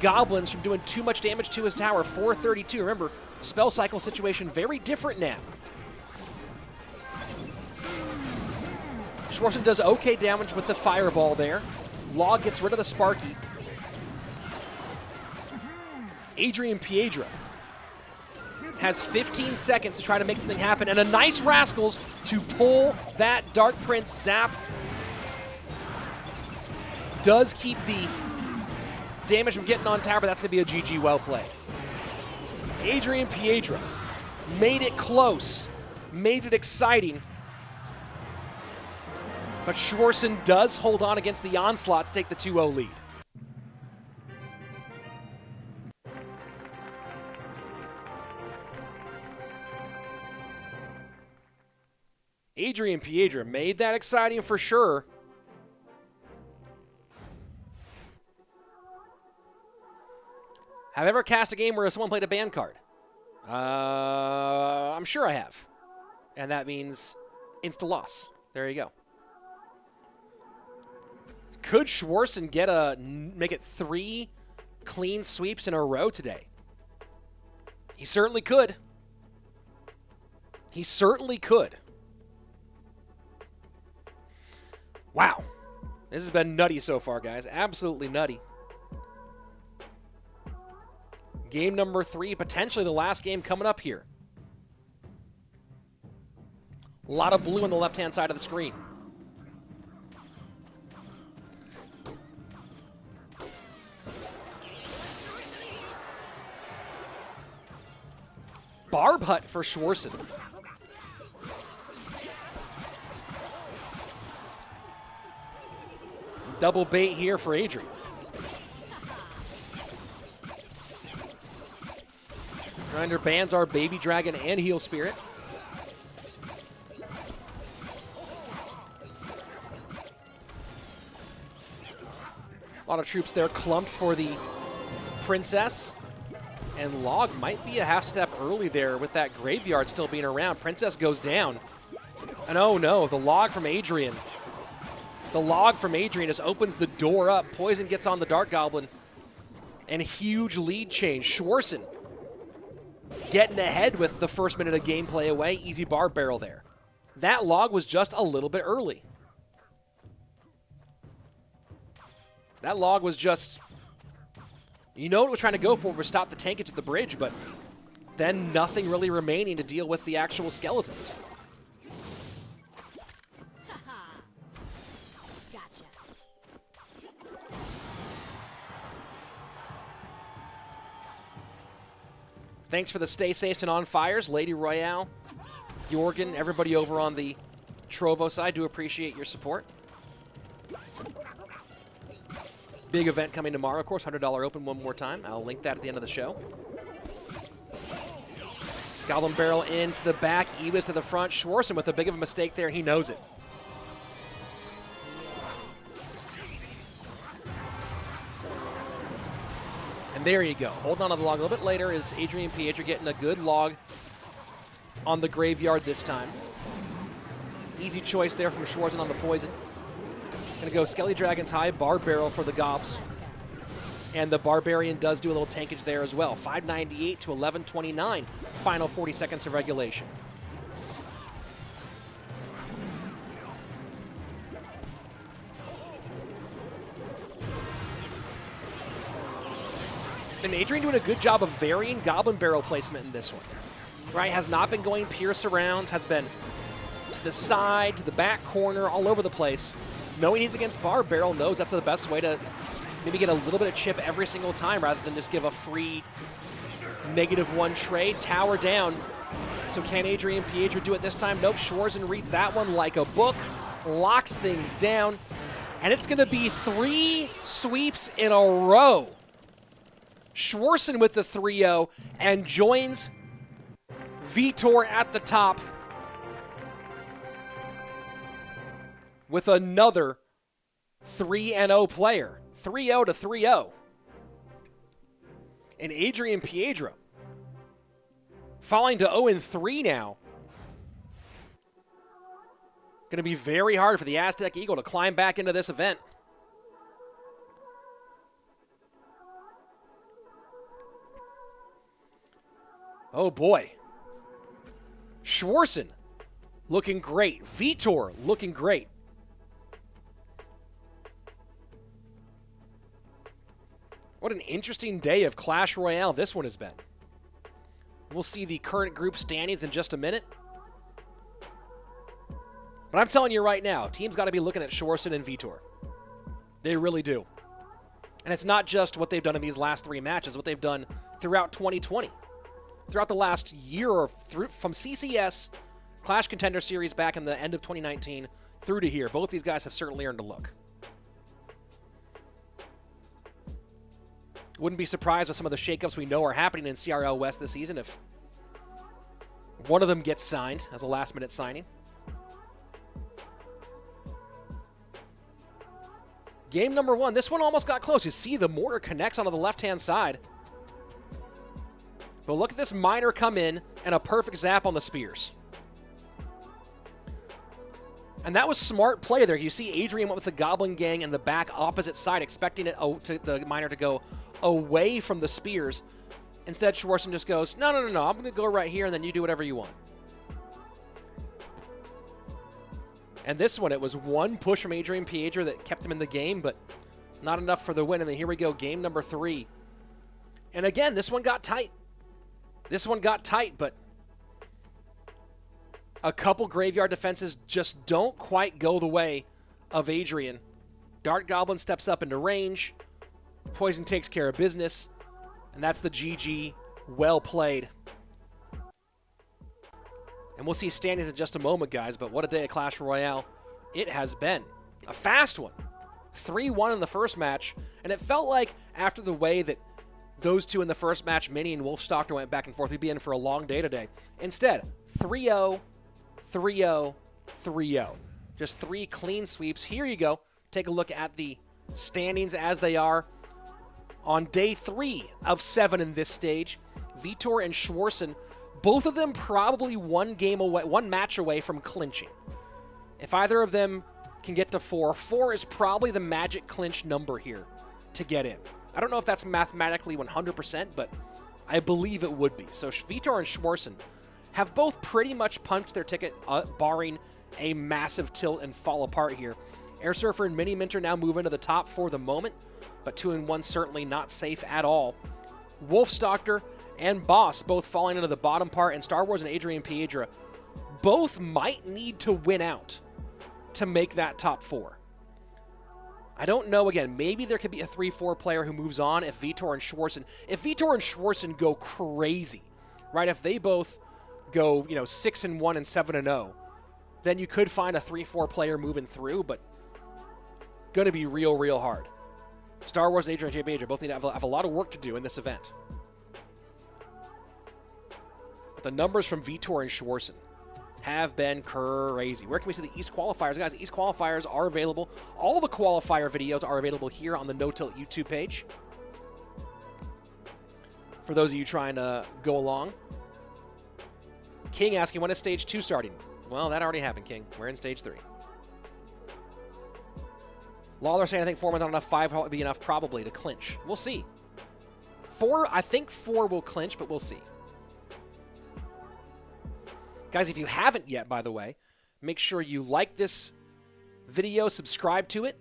Goblins from doing too much damage to his tower. 432. Remember, spell cycle situation very different now. Schwarzen does okay damage with the Fireball there. Log gets rid of the Sparky. Adrian Piedra has 15 seconds to try to make something happen, and a nice Rascals to pull that Dark Prince zap. Does keep the damage from getting on tower, but that's going to be a GG well played. Adrian Piedra made it close, made it exciting, but Schwarzen does hold on against the onslaught to take the 2-0 lead. Adrian Piedra made that exciting for sure. Have I ever cast a game where someone played a ban card? I'm sure I have. And that means insta-loss. There you go. Could Schwarzen make it 3 clean sweeps in a row today? He certainly could. He certainly could. Wow. This has been nutty so far, guys. Absolutely nutty. Game number 3, potentially the last game coming up here. A lot of blue on the left-hand side of the screen. Barb Hut for Schwarzen. Double bait here for Adrian. Grinder bans our Baby Dragon and Heal Spirit. A lot of troops there clumped for the Princess. And Log might be a half step early there with that graveyard still being around. Princess goes down. And oh no, the Log from Adrian. The Log from Adrian just opens the door up. Poison gets on the Dark Goblin. And huge lead change. Schwarzen getting ahead with the first minute of gameplay away. Easy bar barrel there. That Log was just a little bit early. That Log was just... You know what it was trying to go for was stop the tankage at the bridge, but then nothing really remaining to deal with the actual skeletons. Gotcha. Thanks for the stay safes and on fires, Lady Royale, Jorgen, everybody over on the Trovo side. Do appreciate your support. Big event coming tomorrow, of course, $100 open one more time. I'll link that at the end of the show. Goblin Barrel into the back, Ewas to the front. Schwarzen with a big of a mistake there, he knows it. And there you go. Holding on to the log a little bit later is adrianpiedracr getting a good log on the graveyard this time. Easy choice there from Schwarzen on the poison. Gonna go Skelly Dragon's High, Bar Barrel for the Gobs. And the Barbarian does do a little tankage there as well. 598 to 1129, final 40 seconds of regulation. And Adrian doing a good job of varying Goblin Barrel placement in this one. Right, has not been going pierce arounds, has been to the side, to the back corner, all over the place. Knowing he's against Bar Barrel, knows that's the best way to maybe get a little bit of chip every single time rather than just give a free -1 trade. Tower down. So can adrianpiedracr do it this time? Nope. Schwarzen reads that one like a book, locks things down, and it's going to be 3 sweeps in a row. Schwarzen with the 3-0 and joins Vitor at the top with another 3-0 player. 3-0 to 3-0. And adrianpiedracr falling to 0-3 now. Going to be very hard for the Aztec Eagle to climb back into this event. Oh boy. Schwarzen looking great. Vitor looking great. What an interesting day of Clash Royale this one has been. We'll see the current group standings in just a minute. But I'm telling you right now, teams got to be looking at Schwarzen and Vitor. They really do. And it's not just what they've done in these last 3 matches, what they've done throughout 2020. Throughout the last year or from CCS, Clash Contender Series back in the end of 2019 through to here. Both these guys have certainly earned a look. Wouldn't be surprised with some of the shakeups we know are happening in CRL West this season if one of them gets signed as a last-minute signing. Game number 1. This one almost got close. You see the mortar connects onto the left-hand side. But look at this miner come in and a perfect zap on the spears. And that was smart play there. You see Adrian went with the Goblin Gang in the back opposite side, expecting it the miner to go away from the spears. Instead, Schwarzen just goes, no, I'm going to go right here, and then you do whatever you want. And this one, it was one push from adrianpiedracr that kept him in the game, but not enough for the win. And then here we go, game number 3. And again, this one got tight. But a couple graveyard defenses just don't quite go the way of Adrian. Dart Goblin steps up into range. Poison takes care of business. And that's the GG. Well played. And we'll see standings in just a moment, guys. But what a day of Clash Royale it has been. A fast one. 3-1 in the first match. And it felt like after the way that those two in the first match, Mini and Wolfstochter, went back and forth, we'd be in for a long day today. Instead, 3-0, 3-0, 3-0. Just 3 clean sweeps. Here you go. Take a look at the Standings as they are on day 3 of 7 in this stage. Vitor and Schwarzen, both of them probably one match away from clinching. If either of them can get to 4, 4 is probably the magic clinch number here to get in. I don't know if that's mathematically 100%, but I believe it would be. So Vitor and Schwarzen have both pretty much punched their ticket, barring a massive tilt and fall apart here. Airsurfer and Miniminter now move into the top for the moment, but 2 and 1 certainly not safe at all. Wolfstochter and Boss both falling into the bottom part, and StarWars and Adrian Piedra both might need to win out to make that top 4. I don't know, again, maybe there could be a 3-4 player who moves on if Vitor and Schwarzen go crazy, right? If they both go, 6 and 1 and 7 and 0, then you could find a 3-4 player moving through, but going to be real hard. StarWars and Adrian J. both need to have a lot of work to do in this event. But the numbers from Vitor and Schwarzen have been crazy. Where can we see the East qualifiers? Guys, East qualifiers are available. All the qualifier videos are available here on the No Tilt YouTube page. For those of you trying to go along. King asking, when is Stage 2 starting? Well, that already happened, King. We're in Stage 3. Lawler saying, I think 4 was not enough. 5 would be enough, probably, to clinch. We'll see. 4, I think 4 will clinch, but we'll see. Guys, if you haven't yet, by the way, make sure you like this video, subscribe to it,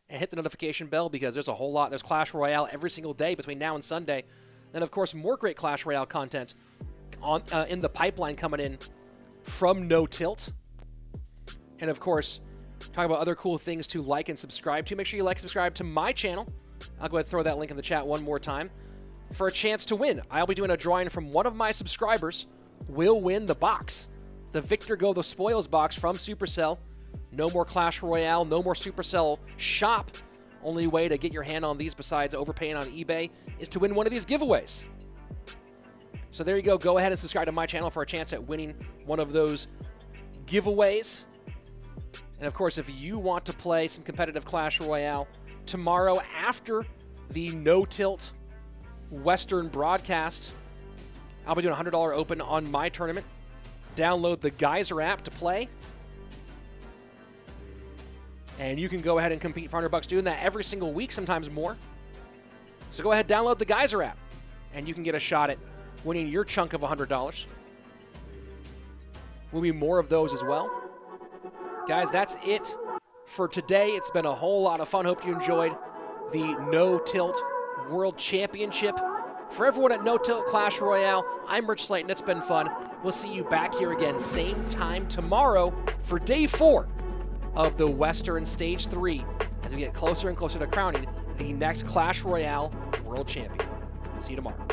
and hit the notification bell because there's a whole lot. There's Clash Royale every single day between now and Sunday. And, of course, more great Clash Royale content in the pipeline coming in from No Tilt. And, of course, talk about other cool things to like and subscribe to. Make sure you like and subscribe to my channel. I'll go ahead and throw that link in the chat one more time for a chance to win. I'll be doing a drawing from one of my subscribers will win the box. The Victor Go the Spoils box from Supercell. No more Clash Royale, no more Supercell shop. Only way to get your hand on these besides overpaying on eBay is to win one of these giveaways. So there you go. Go ahead and subscribe to my channel for a chance at winning one of those giveaways. And of course, if you want to play some competitive Clash Royale tomorrow after the No Tilt Western broadcast, I'll be doing a $100 open on my tournament. Download the Geyser app to play. And you can go ahead and compete for $100, doing that every single week, sometimes more. So go ahead, download the Geyser app, and you can get a shot at winning your chunk of $100. Will be more of those as well. Guys, that's it for today. It's been a whole lot of fun. Hope you enjoyed the No Tilt World Championship. For everyone at No Tilt Clash Royale, I'm RichSlaton. It's been fun. We'll see you back here again same time tomorrow for Day 4 of the Western Stage 3 as we get closer and closer to crowning the next Clash Royale World Champion. See you tomorrow.